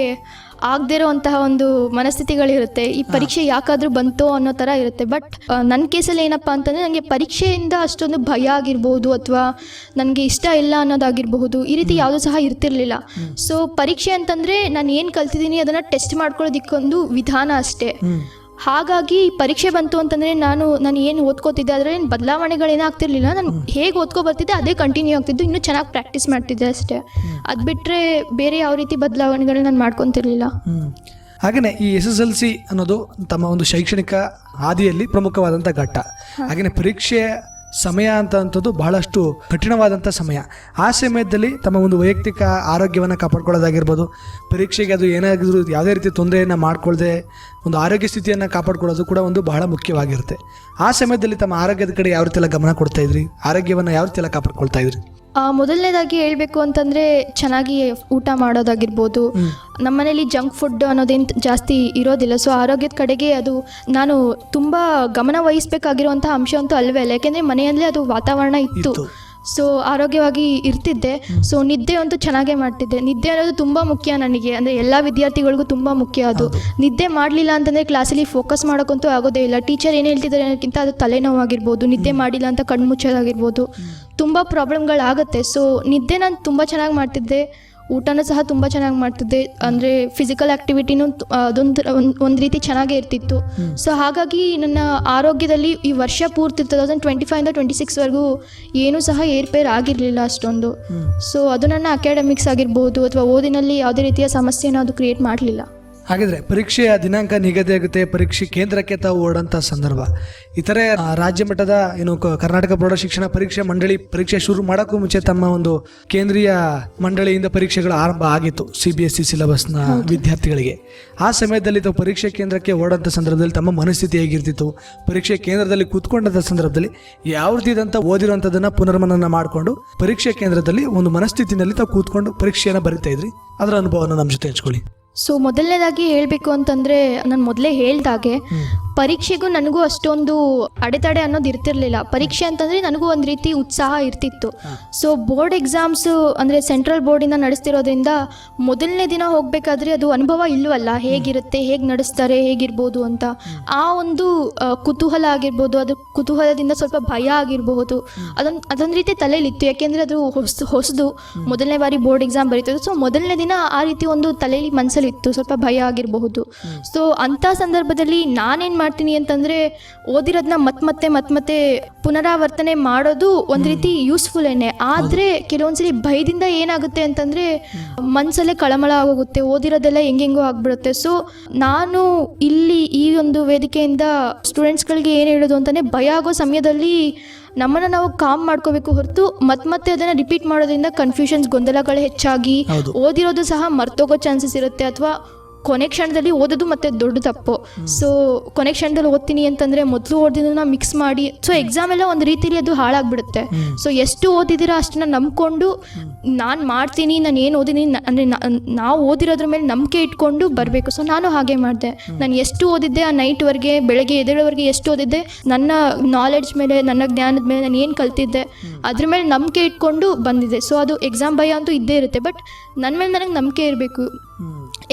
ಆಗದೇ ಇರೋವಂತಹ ಒಂದು ಮನಸ್ಥಿತಿಗಳಿರುತ್ತೆ. ಈ ಪರೀಕ್ಷೆ ಯಾಕಾದರೂ ಬಂತೋ ಅನ್ನೋ ಥರ ಇರುತ್ತೆ. ಬಟ್ ನನ್ನ ಕೇಸಲ್ಲಿ ಏನಪ್ಪ ಅಂತಂದರೆ, ನನಗೆ ಪರೀಕ್ಷೆಯಿಂದ ಅಷ್ಟೊಂದು ಭಯ ಆಗಿರ್ಬೋದು ಅಥವಾ ನನಗೆ ಇಷ್ಟ ಇಲ್ಲ ಅನ್ನೋದಾಗಿರಬಹುದು, ಈ ರೀತಿ ಯಾವುದೂ ಸಹ ಇರ್ತಿರ್ಲಿಲ್ಲ. ಸೊ ಪರೀಕ್ಷೆ ಅಂತಂದರೆ ನಾನು ಏನು ಕಲ್ತಿದ್ದೀನಿ ಅದನ್ನು ಟೆಸ್ಟ್ ಮಾಡ್ಕೊಳ್ಳೋದಕ್ಕೊಂದು ವಿಧಾನ ಅಷ್ಟೇ. ಹಾಗಾಗಿ ಪರೀಕ್ಷೆ ಬಂತು ಅಂತಂದರೆ ನಾನು ಏನು ಓದ್ಕೋತಿದ್ದೆ ಅದರಲ್ಲಿ ಏನು ಬದಲಾವಣೆಗಳೇನಾಗ್ತಿರ್ಲಿಲ್ಲ. ನಾನು ಹೇಗೆ ಓದ್ಕೊ ಬರ್ತಿದ್ದೆ ಅದೇ ಕಂಟಿನ್ಯೂ ಆಗ್ತಿದ್ದು, ಇನ್ನೂ ಚೆನ್ನಾಗಿ ಪ್ರಾಕ್ಟೀಸ್ ಮಾಡ್ತಿದ್ದೆ ಅಷ್ಟೇ. ಅದು ಬಿಟ್ಟರೆ ಬೇರೆ ಯಾವ ರೀತಿ ಬದಲಾವಣೆಗಳನ್ನ ನಾನು ಮಾಡ್ಕೊತಿರ್ಲಿಲ್ಲ. ಹಾಗೆಯೇ ಈ SSLC ಅನ್ನೋದು ತಮ್ಮ ಒಂದು ಶೈಕ್ಷಣಿಕ ಹಾದಿಯಲ್ಲಿ ಪ್ರಮುಖವಾದಂಥ ಘಟ್ಟ. ಹಾಗೆಯೇ ಪರೀಕ್ಷೆ ಸಮಯ ಅಂತಂಥದ್ದು ಬಹಳಷ್ಟು ಕಠಿಣವಾದಂಥ ಸಮಯ. ಆ ಸಮಯದಲ್ಲಿ ತಮ್ಮ ಒಂದು ವೈಯಕ್ತಿಕ ಆರೋಗ್ಯವನ್ನು ಕಾಪಾಡ್ಕೊಳ್ಳೋದಾಗಿರ್ಬೋದು, ಪರೀಕ್ಷೆಗೆ ಅದು ಏನಾದರೂ ಯಾವುದೇ ರೀತಿ ತೊಂದರೆಯನ್ನು ಮಾಡ್ಕೊಳ್ಳದೆ ಒಂದು ಆರೋಗ್ಯ ಸ್ಥಿತಿಯನ್ನು ಕಾಪಾಡ್ಕೊಳ್ಳೋದು ಕೂಡ ಒಂದು ಬಹಳ ಮುಖ್ಯವಾಗಿರುತ್ತೆ. ಆ ಸಮಯದಲ್ಲಿ ತಮ್ಮ ಆರೋಗ್ಯದ ಕಡೆ ಯಾವ ರೀತಿ ಎಲ್ಲ ಗಮನ ಕೊಡ್ತಾ ಇದ್ರಿ? ಆರೋಗ್ಯವನ್ನು ಯಾವ ರೀತಿ ಎಲ್ಲ ಕಾಪಾಡ್ಕೊಳ್ತಾ ಇದ್ರಿ? ಮೊದಲನೇದಾಗಿ ಹೇಳಬೇಕು ಅಂತಂದರೆ, ಚೆನ್ನಾಗಿ ಊಟ ಮಾಡೋದಾಗಿರ್ಬೋದು. ನಮ್ಮ ಮನೇಲಿ ಜಂಕ್ ಫುಡ್ ಅನ್ನೋದೇನು ಜಾಸ್ತಿ ಇರೋದಿಲ್ಲ. ಸೊ ಆರೋಗ್ಯದ ಕಡೆಗೆ ಅದು ನಾನು ತುಂಬ ಗಮನ ವಹಿಸಬೇಕಾಗಿರುವಂಥ ಅಂಶ ಅಂತೂ ಅಲ್ವೇ ಅಲ್ಲ. ಯಾಕೆಂದರೆ ಮನೆಯಲ್ಲೇ ಅದು ವಾತಾವರಣ ಇತ್ತು. ಸೊ ಆರೋಗ್ಯವಾಗಿ ಇರ್ತಿದ್ದೆ. ಸೊ ನಿದ್ದೆ ಅಂತೂ ಚೆನ್ನಾಗೇ ಮಾಡ್ತಿದ್ದೆ. ನಿದ್ದೆ ಅನ್ನೋದು ತುಂಬ ಮುಖ್ಯ ನನಗೆ, ಅಂದರೆ ಎಲ್ಲ ವಿದ್ಯಾರ್ಥಿಗಳಿಗೂ ತುಂಬ ಮುಖ್ಯ ಅದು. ನಿದ್ದೆ ಮಾಡಲಿಲ್ಲ ಅಂತಂದರೆ ಕ್ಲಾಸಲ್ಲಿ ಫೋಕಸ್ ಮಾಡೋಕ್ಕಂತೂ ಆಗೋದೇ ಇಲ್ಲ. ಟೀಚರ್ ಏನು ಹೇಳ್ತಿದ್ದಾರೆ ಅನ್ನೋಕ್ಕಿಂತ ಅದು ತಲೆನೋವಾಗಿರ್ಬೋದು, ನಿದ್ದೆ ಮಾಡಿಲ್ಲ ಅಂತ ಕಣ್ಣು ಮುಚ್ಚೋದಾಗಿರ್ಬೋದು, ತುಂಬ ಪ್ರಾಬ್ಲಮ್ಗಳಾಗುತ್ತೆ. ಸೊ ನಿದ್ದೆ ನಾನು ತುಂಬ ಚೆನ್ನಾಗಿ ಮಾಡ್ತಿದ್ದೆ. ಊಟನೂ ಸಹ ತುಂಬ ಚೆನ್ನಾಗಿ ಮಾಡ್ತಿದ್ದೆ. ಅಂದರೆ ಫಿಸಿಕಲ್ ಆ್ಯಕ್ಟಿವಿಟಿನೂ ಒಂದು ರೀತಿ ಚೆನ್ನಾಗೇ ಇರ್ತಿತ್ತು. ಸೊ ಹಾಗಾಗಿ ನನ್ನ ಆರೋಗ್ಯದಲ್ಲಿ ಈ ವರ್ಷ ಪೂರ್ತಿ 2025 26ವರೆಗೂ ಏನೂ ಸಹ ಏರ್ಪೇರ್ ಆಗಿರಲಿಲ್ಲ ಅಷ್ಟೊಂದು. ಸೊ ಅದು ನನ್ನ ಅಕಾಡೆಮಿಕ್ಸ್ ಆಗಿರ್ಬೋದು ಅಥವಾ ಓದಿನಲ್ಲಿ ಯಾವುದೇ ರೀತಿಯ ಸಮಸ್ಯೆನ ಅದು ಕ್ರಿಯೇಟ್ ಮಾಡಲಿಲ್ಲ. ಹಾಗಿದ್ರೆ ಪರೀಕ್ಷೆಯ ದಿನಾಂಕ ನಿಗದಿಯಾಗುತ್ತೆ, ಪರೀಕ್ಷೆ ಕೇಂದ್ರಕ್ಕೆ ತಾವು ಓಡೋಂಥ ಸಂದರ್ಭ. ಇತರೆ ರಾಜ್ಯ ಮಟ್ಟದ ಕರ್ನಾಟಕ ಪ್ರೌಢ ಶಿಕ್ಷಣ ಪರೀಕ್ಷೆ ಮಂಡಳಿ ಪರೀಕ್ಷೆ ಶುರು ಮಾಡೋಕ್ಕೂ ಮುಂಚೆ ತಮ್ಮ ಒಂದು ಕೇಂದ್ರೀಯ ಮಂಡಳಿಯಿಂದ ಪರೀಕ್ಷೆಗಳು ಆರಂಭ ಆಗಿತ್ತು CBSE ಸಿಲೆಬಸ್ನ ವಿದ್ಯಾರ್ಥಿಗಳಿಗೆ. ಆ ಸಮಯದಲ್ಲಿ ತಾವು ಪರೀಕ್ಷೆ ಕೇಂದ್ರಕ್ಕೆ ಓಡೋಂಥ ಸಂದರ್ಭದಲ್ಲಿ ತಮ್ಮ ಮನಸ್ಥಿತಿ ಹೇಗಿರ್ತಿತ್ತು? ಪರೀಕ್ಷೆ ಕೇಂದ್ರದಲ್ಲಿ ಕೂತ್ಕೊಂಡಂಥ ಸಂದರ್ಭದಲ್ಲಿ ಯಾವ ರೀತಿಯಾದಂಥ ಓದಿರುವಂಥದ್ದನ್ನು ಪುನರ್ಮನನ ಮಾಡಿಕೊಂಡು ಪರೀಕ್ಷೆ ಕೇಂದ್ರದಲ್ಲಿ ಒಂದು ಮನಸ್ಥಿತಿನಲ್ಲಿ ತಾವು ಕೂತ್ಕೊಂಡು ಪರೀಕ್ಷೆಯನ್ನು ಬರಿತಾ ಇದ್ರಿ. ಅದರ ಅನುಭವನ ನಮ್ಮ ಜೊತೆ ಹಂಚ್ಕೊಳ್ಳಿ. ಸೊ ಮೊದಲನೇದಾಗಿ ಹೇಳಬೇಕು ಅಂತಂದರೆ, ನಾನು ಮೊದಲೇ ಹೇಳ್ದಾಗೆ ಪರೀಕ್ಷೆಗೂ ನನಗೂ ಅಷ್ಟೊಂದು ಅಡೆತಡೆ ಅನ್ನೋದು ಇರ್ತಿರ್ಲಿಲ್ಲ. ಪರೀಕ್ಷೆ ಅಂತಂದರೆ ನನಗೂ ಒಂದು ರೀತಿ ಉತ್ಸಾಹ ಇರ್ತಿತ್ತು. ಸೊ ಬೋರ್ಡ್ ಎಕ್ಸಾಮ್ಸು ಅಂದರೆ ಸೆಂಟ್ರಲ್ ಬೋರ್ಡಿಂದ ನಡೆಸ್ತಿರೋದ್ರಿಂದ ಮೊದಲನೇ ದಿನ ಹೋಗಬೇಕಾದ್ರೆ ಅದು ಅನುಭವ ಇಲ್ಲವಲ್ಲ, ಹೇಗಿರುತ್ತೆ, ಹೇಗೆ ನಡೆಸ್ತಾರೆ, ಹೇಗಿರ್ಬೋದು ಅಂತ ಆ ಒಂದು ಕುತೂಹಲ ಆಗಿರ್ಬೋದು, ಅದು ಕುತೂಹಲದಿಂದ ಸ್ವಲ್ಪ ಭಯ ಆಗಿರಬಹುದು, ಅದೊಂದು ರೀತಿ ತಲೆಯಲ್ಲಿತ್ತು. ಯಾಕೆಂದರೆ ಅದು ಹೊಸದು, ಮೊದಲನೇ ಬಾರಿ ಬೋರ್ಡ್ ಎಕ್ಸಾಮ್ ಬರೀತಿದ್ದು. ಸೊ ಮೊದಲನೇ ದಿನ ಆ ರೀತಿ ಒಂದು ತಲೆಯಲ್ಲಿ ಮನಸ್ಸಲ್ಲಿ ಇತ್ತು, ಸ್ವಲ್ಪ ಭಯ ಆಗಿರಬಹುದು. ಸೊ ಅಂಥ ಸಂದರ್ಭದಲ್ಲಿ ನಾನೇನು ಮಾಡ್ತೀನಿ ಅಂತಂದರೆ, ಓದಿರೋದನ್ನ ಮತ್ತೆ ಪುನರಾವರ್ತನೆ ಮಾಡೋದು ಒಂದು ರೀತಿ ಯೂಸ್ಫುಲ್ಲೇನೆ. ಆದರೆ ಕೆಲವೊಂದ್ಸಲಿ ಭಯದಿಂದ ಏನಾಗುತ್ತೆ ಅಂತಂದರೆ ಮನಸ್ಸಲ್ಲೇ ಕಳಮಳ ಆಗೋಗುತ್ತೆ, ಓದಿರೋದೆಲ್ಲ ಹೆಂಗೆಂಗೋ ಆಗ್ಬಿಡುತ್ತೆ. ಸೊ ನಾನು ಇಲ್ಲಿ ಈ ಒಂದು ವೇದಿಕೆಯಿಂದ ಸ್ಟೂಡೆಂಟ್ಸ್ಗಳಿಗೆ ಏನು ಹೇಳೋದು ಅಂತಂದರೆ, ಭಯ ಆಗೋ ಸಮಯದಲ್ಲಿ ನಮ್ಮನ್ನು ನಾವು ಕಾಮ್ ಮಾಡ್ಕೋಬೇಕು ಹೊರತು ಮತ್ತೆ ಅದನ್ನು ರಿಪೀಟ್ ಮಾಡೋದ್ರಿಂದ ಕನ್ಫ್ಯೂಷನ್ಸ್, ಗೊಂದಲಗಳು ಹೆಚ್ಚಾಗಿ ಓದಿರೋದು ಸಹ ಮರ್ತೋಗೋ ಚಾನ್ಸಸ್ ಇರುತ್ತೆ. ಅಥವಾ ಕೊನೆ ಕ್ಷಣದಲ್ಲಿ ಓದೋದು ಮತ್ತೆ ದೊಡ್ಡ ತಪ್ಪು. ಸೊ ಕೊನೆ ಕ್ಷಣದಲ್ಲಿ ಓದ್ತೀನಿ ಅಂತಂದರೆ ಮೊದಲು ಓದಿದ್ದನ್ನ ಮಿಕ್ಸ್ ಮಾಡಿ, ಸೊ ಎಕ್ಸಾಮ್ ಎಲ್ಲ ಒಂದು ರೀತಿಯಲ್ಲಿ ಅದು ಹಾಳಾಗ್ಬಿಡುತ್ತೆ. ಸೊ ಎಷ್ಟು ಓದಿದ್ದೀರಾ ಅಷ್ಟನ್ನ ನಂಬ್ಕೊಂಡು ನಾನು ಮಾಡ್ತೀನಿ, ನಾನು ಏನು ಓದಿದ್ದೀನಿ ಅಂದರೆ ನಾವು ಓದಿರೋದ್ರ ಮೇಲೆ ನಂಬಿಕೆ ಇಟ್ಕೊಂಡು ಬರಬೇಕು. ಸೊ ನಾನು ಹಾಗೆ ಮಾಡಿದೆ. ನಾನು ಎಷ್ಟು ಓದಿದ್ದೆ ಆ ನೈಟ್ವರೆಗೆ, ಬೆಳಗ್ಗೆ ಎದ್ದೇಳೋವರೆಗೆ ಎಷ್ಟು ಓದಿದ್ದೆ, ನನ್ನ ನಾಲೆಡ್ಜ್ ಮೇಲೆ, ನನ್ನ ಜ್ಞಾನದ ಮೇಲೆ ನಾನು ಏನು ಕಲ್ತಿದ್ದೆ ಅದ್ರ ಮೇಲೆ ನಂಬಿಕೆ ಇಟ್ಕೊಂಡು ಬಂದಿದೆ. ಸೊ ಅದು ಎಕ್ಸಾಮ್ ಭಯ ಅಂತೂ ಇದ್ದೇ ಇರುತ್ತೆ, ಬಟ್ ನನ್ನ ಮೇಲೆ ನನಗೆ ನಂಬಿಕೆ ಇರಬೇಕು.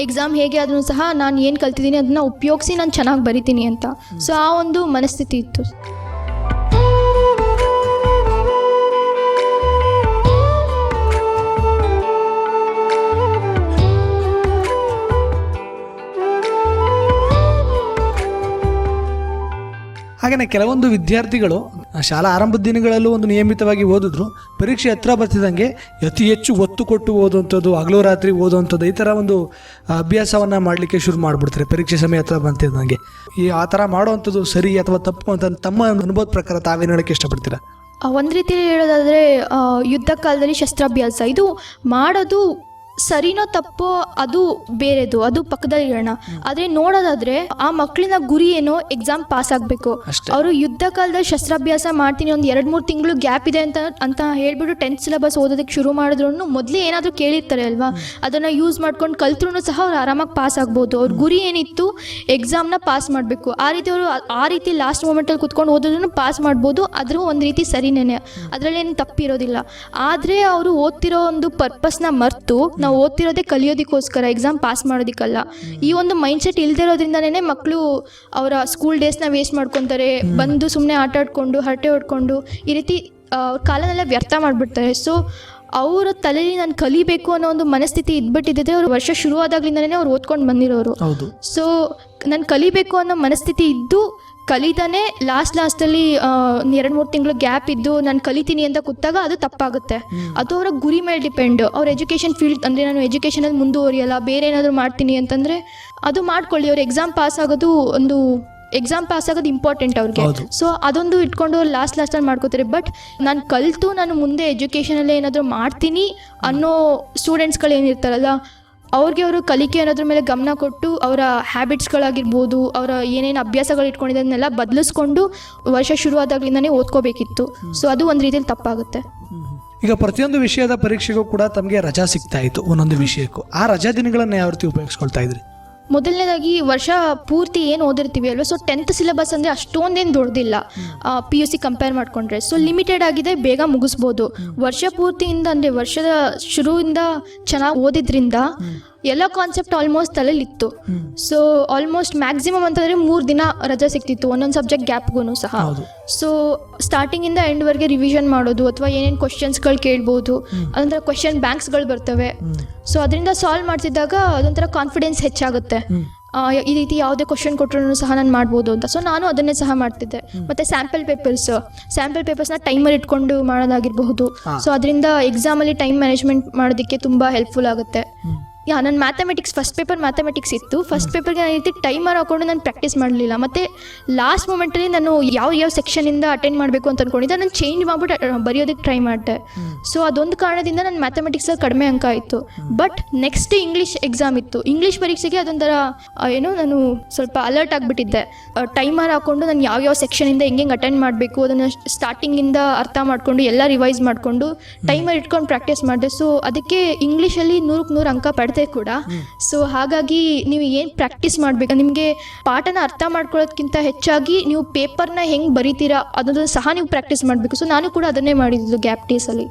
ಎಕ್ಸಾಮ್ ಹೇಗೆ ಆದ್ರೂ ಸಹ ನಾನು ಏನು ಕಲ್ತಿದ್ದೀನಿ ಅದನ್ನ ಉಪಯೋಗಿಸಿ ನಾನು ಚೆನ್ನಾಗಿ ಬರಿತೀನಿ ಅಂತ. ಸೊ ಆ ಒಂದು ಮನಸ್ಥಿತಿ ಇತ್ತು. ಹಾಗೆಯೇ ಕೆಲವೊಂದು ವಿದ್ಯಾರ್ಥಿಗಳು ಶಾಲಾ ಆರಂಭದ ದಿನಗಳಲ್ಲೂ ಒಂದು ನಿಯಮಿತವಾಗಿ ಓದಿದ್ರು, ಪರೀಕ್ಷೆ ಹತ್ರ ಬರ್ತಿದ್ದಂಗೆ ಅತಿ ಹೆಚ್ಚು ಒತ್ತು ಕೊಟ್ಟು ಓದುವಂಥದ್ದು, ಹಗಲು ರಾತ್ರಿ ಓದುವಂಥದ್ದು, ಈ ಥರ ಒಂದು ಅಭ್ಯಾಸವನ್ನು ಮಾಡಲಿಕ್ಕೆ ಶುರು ಮಾಡಿಬಿಡ್ತಾರೆ ಪರೀಕ್ಷೆ ಸಮಯ ಹತ್ರ ಬಂತಿದ್ದಂಗೆ. ಆ ಥರ ಮಾಡುವಂಥದ್ದು ಸರಿ ಅಥವಾ ತಪ್ಪು ಅಂತ ತಮ್ಮ ಅನುಭವದ ಪ್ರಕಾರ ತಾವೇನು ಹೇಳೋಕ್ಕೆ ಇಷ್ಟಪಡ್ತೀರಾ? ಒಂದು ರೀತಿಯಲ್ಲಿ ಹೇಳೋದಾದರೆ ಯುದ್ಧ ಕಾಲದಲ್ಲಿ ಶಸ್ತ್ರಾಭ್ಯಾಸ ಇದು ಮಾಡೋದು ಸರಿನೋ ತಪ್ಪೋ ಅದು ಬೇರೆದು, ಅದು ಪಕ್ಕದಲ್ಲಿ ಇರೋಣ. ಆದರೆ ನೋಡೋದಾದ್ರೆ ಆ ಮಕ್ಕಳಿನ ಗುರಿ ಏನೋ ಎಕ್ಸಾಮ್ ಪಾಸ್ ಆಗಬೇಕು. ಅವರು ಯುದ್ಧ ಕಾಲದಲ್ಲಿ ಶಸ್ತ್ರಾಭ್ಯಾಸ ಮಾಡ್ತೀನಿ, ಒಂದು 2-3 ತಿಂಗಳು ಗ್ಯಾಪ್ ಇದೆ ಅಂತ ಹೇಳ್ಬಿಟ್ಟು 10th ಸಿಲೆಬಸ್ ಓದೋದಕ್ಕೆ ಶುರು ಮಾಡಿದ್ರು ಮೊದಲೇ ಏನಾದರೂ ಕೇಳಿರ್ತಾರೆ ಅಲ್ವಾ, ಅದನ್ನು ಯೂಸ್ ಮಾಡ್ಕೊಂಡು ಕಲ್ತ್ರೂ ಸಹ ಅವ್ರು ಆರಾಮಾಗಿ ಪಾಸ್ ಆಗ್ಬೋದು. ಅವ್ರ ಗುರಿ ಏನಿತ್ತು ಎಕ್ಸಾಮ್ನ ಪಾಸ್ ಮಾಡಬೇಕು, ಅವರು ಆ ರೀತಿ ಲಾಸ್ಟ್ ಮೂಮೆಂಟಲ್ಲಿ ಕುತ್ಕೊಂಡು ಓದೋದನ್ನು ಪಾಸ್ ಮಾಡ್ಬೋದು. ಆದರೂ ಒಂದು ರೀತಿ ಸರಿನೇನೆ, ಅದರಲ್ಲೇನು ತಪ್ಪಿರೋದಿಲ್ಲ. ಆದರೆ ಅವರು ಓದ್ತಿರೋ ಒಂದು ಪರ್ಪಸ್ನ ಮರೆತು ನಾವು ಓದ್ತಿರೋದೇ ಕಲಿಯೋದಕ್ಕೋಸ್ಕರ, ಎಕ್ಸಾಮ್ ಪಾಸ್ ಮಾಡೋದಕ್ಕಲ್ಲ. ಈ ಒಂದು ಮೈಂಡ್ಸೆಟ್ ಇಲ್ದಿರೋದ್ರಿಂದನೇ ಮಕ್ಕಳು ಅವರ ಸ್ಕೂಲ್ ಡೇಸ್ನ ವೇಸ್ಟ್ ಮಾಡ್ಕೊತಾರೆ, ಬಂದು ಸುಮ್ಮನೆ ಆಟ ಆಡ್ಕೊಂಡು ಹರಟೆ ಹೊಡ್ಕೊಂಡು ಈ ರೀತಿ ಕಾಲನೆಲ್ಲ ವ್ಯರ್ಥ ಮಾಡಿಬಿಡ್ತಾರೆ. ಸೊ ಅವರ ತಲೆಯಲ್ಲಿ ನಾನು ಕಲಿಬೇಕು ಅನ್ನೋ ಒಂದು ಮನಸ್ಥಿತಿ ಇದ್ಬಿಟ್ಟಿದ್ದೆ. ಅವ್ರು ವರ್ಷ ಶುರುವಾದಾಗ್ಲಿಂದನೇ ಅವ್ರು ಓದ್ಕೊಂಡು ಬಂದಿರೋರು. ಸೊ ನಾನು ಕಲಿಬೇಕು ಅನ್ನೋ ಮನಸ್ಥಿತಿ ಇದ್ದು ಕಲಿತಾನೆ ಲಾಸ್ಟಲ್ಲಿ 2-3 ತಿಂಗಳು ಗ್ಯಾಪ್ ಇದ್ದು ನಾನು ಕಲಿತೀನಿ ಅಂತ ಕೂತಾಗ ಅದು ತಪ್ಪಾಗುತ್ತೆ. ಅದು ಅವರ ಗುರಿ ಮೇಲೆ ಡಿಪೆಂಡ್. ಅವ್ರ ಎಜುಕೇಷನ್ ಫೀಲ್ಡ್ ಅಂದರೆ ನಾನು ಎಜುಕೇಷನಲ್ಲಿ ಮುಂದುವರಿಯಲ್ಲ, ಬೇರೆ ಏನಾದರೂ ಮಾಡ್ತೀನಿ ಅಂತಂದರೆ ಅದು ಮಾಡ್ಕೊಳ್ಳಿ. ಅವ್ರು ಎಕ್ಸಾಮ್ ಪಾಸ್ ಆಗೋದು ಇಂಪಾರ್ಟೆಂಟ್ ಅವ್ರಿಗೆ. ಸೊ ಅದೊಂದು ಇಟ್ಕೊಂಡು ಲಾಸ್ಟಲ್ಲಿ ಮಾಡ್ಕೋತಾರೆ. ಬಟ್ ನಾನು ಕಲಿತು ನಾನು ಮುಂದೆ ಎಜುಕೇಷನಲ್ಲೇ ಏನಾದರೂ ಮಾಡ್ತೀನಿ ಅನ್ನೋ ಸ್ಟೂಡೆಂಟ್ಸ್ಗಳು ಏನಿರ್ತಾರಲ್ಲ, ಅವ್ರಿಗೆ ಅವರು ಕಲಿಕೆ ಅನ್ನೋದ್ರ ಮೇಲೆ ಗಮನ ಕೊಟ್ಟು ಅವರ ಹ್ಯಾಬಿಟ್ಸ್ಗಳಾಗಿರ್ಬೋದು, ಅವರ ಏನೇನು ಅಭ್ಯಾಸಗಳು ಇಟ್ಕೊಂಡಿದೆ ಅದನ್ನೆಲ್ಲ ಬದಲಿಸ್ಕೊಂಡು ವರ್ಷ ಶುರುವಾದಾಗ್ಲಿಂದನೇ ಓದ್ಕೋಬೇಕಿತ್ತು. ಸೊ ಅದು ಒಂದು ರೀತಿಯಲ್ಲಿ ತಪ್ಪಾಗುತ್ತೆ. ಈಗ ಪ್ರತಿಯೊಂದು ವಿಷಯದ ಪರೀಕ್ಷೆಗೂ ಕೂಡ ತಮಗೆ ರಜಾ ಸಿಗ್ತಾ ಇತ್ತು ಒಂದೊಂದು ವಿಷಯಕ್ಕೂ. ಆ ರಜಾ ದಿನಗಳನ್ನು ಯಾವ ರೀತಿ ಉಪಯೋಗಿಸ್ಕೊಳ್ತಾ ಇದ್ರಿ? ಮೊದಲನೇದಾಗಿ ವರ್ಷ ಪೂರ್ತಿ ಏನು ಓದಿರ್ತೀವಿ ಅಲ್ವಾ, ಸೊ 10th ಸಿಲೆಬಸ್ ಅಂದರೆ ಅಷ್ಟೊಂದೇನು ದೊಡ್ಡದಿಲ್ಲ PUC ಕಂಪೇರ್ ಮಾಡಿಕೊಂಡ್ರೆ. ಸೊ ಲಿಮಿಟೆಡ್ ಆಗಿದೆ, ಬೇಗ ಮುಗಿಸ್ಬೋದು. ವರ್ಷ ಪೂರ್ತಿಯಿಂದ ಅಂದರೆ ವರ್ಷದ ಶುರುವಿಂದ ಚೆನ್ನಾಗಿ ಓದಿದ್ರಿಂದ ಎಲ್ಲ ಕಾನ್ಸೆಪ್ಟ್ ಆಲ್ಮೋಸ್ಟ್ ತಲೆಯಲ್ಲಿತ್ತು. ಸೊ ಆಲ್ಮೋಸ್ಟ್ ಮ್ಯಾಕ್ಸಿಮಮ್ ಅಂತಂದರೆ 3 ದಿನ ರಜೆ ಸಿಗ್ತಿತ್ತು ಒಂದೊಂದು ಸಬ್ಜೆಕ್ಟ್ ಗ್ಯಾಪ್ಗೂ ಸಹ. ಸೊ ಸ್ಟಾರ್ಟಿಂಗಿಂದ ಎಂಡ್ವರೆಗೆ ರಿವಿಷನ್ ಮಾಡೋದು ಅಥವಾ ಏನೇನು ಕ್ವಶನ್ಸ್ಗಳು ಕೇಳ್ಬೋದು, ಅದೊಂಥರ ಕ್ವಶನ್ ಬ್ಯಾಂಕ್ಸ್ಗಳು ಬರ್ತವೆ. ಸೊ ಅದರಿಂದ ಸಾಲ್ವ್ ಮಾಡ್ತಿದ್ದಾಗ ಅದೊಂಥರ ಕಾನ್ಫಿಡೆನ್ಸ್ ಹೆಚ್ಚಾಗುತ್ತೆ. ಈ ರೀತಿ ಯಾವುದೇ ಕ್ವಶನ್ ಕೊಟ್ಟರು ಸಹ ನಾನು ಮಾಡ್ಬೋದು ಅಂತ. ಸೊ ನಾನು ಅದನ್ನೇ ಸಹ ಮಾಡ್ತಿದ್ದೆ. ಮತ್ತು ಸ್ಯಾಂಪಲ್ ಪೇಪರ್ಸ್ನ ಟೈಮರ್ ಇಟ್ಕೊಂಡು ಮಾಡೋದಾಗಿರಬಹುದು. ಸೊ ಅದರಿಂದ ಎಕ್ಸಾಮಲ್ಲಿ ಟೈಮ್ ಮ್ಯಾನೇಜ್ಮೆಂಟ್ ಮಾಡೋದಕ್ಕೆ ತುಂಬ ಹೆಲ್ಪ್ಫುಲ್ ಆಗುತ್ತೆ. ನನ್ನ ಮ್ಯಾಥಮೆಟಿಕ್ಸ್ ಫಸ್ಟ್ ಪೇಪರ್ ಮ್ಯಾಥಮೆಟಿಕ್ಸ್ ಇತ್ತು. ಫಸ್ಟ್ ಪೇಪರ್ಗೆ ನಾನು ರೀತಿ ಟೈಮರ್ ಹಾಕೊಂಡು ನಾನು ಪ್ರಾಕ್ಟೀಸ್ ಮಾಡಲಿಲ್ಲ. ಮತ್ತು ಲಾಸ್ಟ್ ಮೂಮೆಂಟಲ್ಲಿ ನಾನು ಯಾವ ಸೆಕ್ಷನಿಂದ ಅಟೆಂಡ್ ಮಾಡಬೇಕು ಅಂತ ಅಂದ್ಕೊಂಡಿದ್ದೆ, ನಾನು ಚೇಂಜ್ ಮಾಡಿಬಿಟ್ಟು ಬರೆಯೋದಕ್ಕೆ ಟ್ರೈ ಮಾಡಿದೆ. ಸೊ ಅದೊಂದು ಕಾರಣದಿಂದ ನನ್ನ ಮ್ಯಾಥಮೆಟಿಕ್ಸಲ್ಲಿ ಕಡಿಮೆ ಅಂಕ ಆಯಿತು. ಬಟ್ ನೆಕ್ಸ್ಟ್ ಇಂಗ್ಲೀಷ್ ಎಕ್ಸಾಮ್ ಇತ್ತು. ಇಂಗ್ಲೀಷ್ ಪರೀಕ್ಷೆಗೆ ಅದೊಂಥರ ನಾನು ಸ್ವಲ್ಪ ಅಲರ್ಟ್ ಆಗಿಬಿಟ್ಟಿದ್ದೆ. ಟೈಮರ್ ಹಾಕ್ಕೊಂಡು ನಾನು ಯಾವ ಸೆಕ್ಷನಿಂದ ಹೆಂಗೆ ಅಟೆಂಡ್ ಮಾಡಬೇಕು ಅದನ್ನು ಸ್ಟಾರ್ಟಿಂಗಿಂದ ಅರ್ಥ ಮಾಡಿಕೊಂಡು ಎಲ್ಲ ರಿವೈಸ್ ಮಾಡಿಕೊಂಡು ಟೈಮರ್ ಇಟ್ಕೊಂಡು ಪ್ರಾಕ್ಟೀಸ್ ಮಾಡಿದೆ. ಸೊ ಅದಕ್ಕೆ ಇಂಗ್ಲೀಷಲ್ಲಿ 100ಕ್ಕೆ 100 ಅಂಕ ಪಡೆದೆ ಕೂಡ. ಸೊ ಹಾಗಾಗಿ ನೀವು ಏನು ಪ್ರಾಕ್ಟೀಸ್ ಮಾಡಬೇಕು, ನಿಮಗೆ ಪಾಠನ ಅರ್ಥ ಮಾಡ್ಕೊಳ್ಳೋದಕ್ಕಿಂತ ಹೆಚ್ಚಾಗಿ ನೀವು ಪೇಪರ್ನ ಹೆಂಗೆ ಬರೀತೀರಾ ಅದನ್ನು ಸಹ ನೀವು ಪ್ರಾಕ್ಟೀಸ್ ಮಾಡಬೇಕು. ಸೊ ನಾನು ಕೂಡ ಅದನ್ನೇ ಮಾಡಿದ್ದು ಗ್ಯಾಪ್ ಡೇಸಲ್ಲಿ.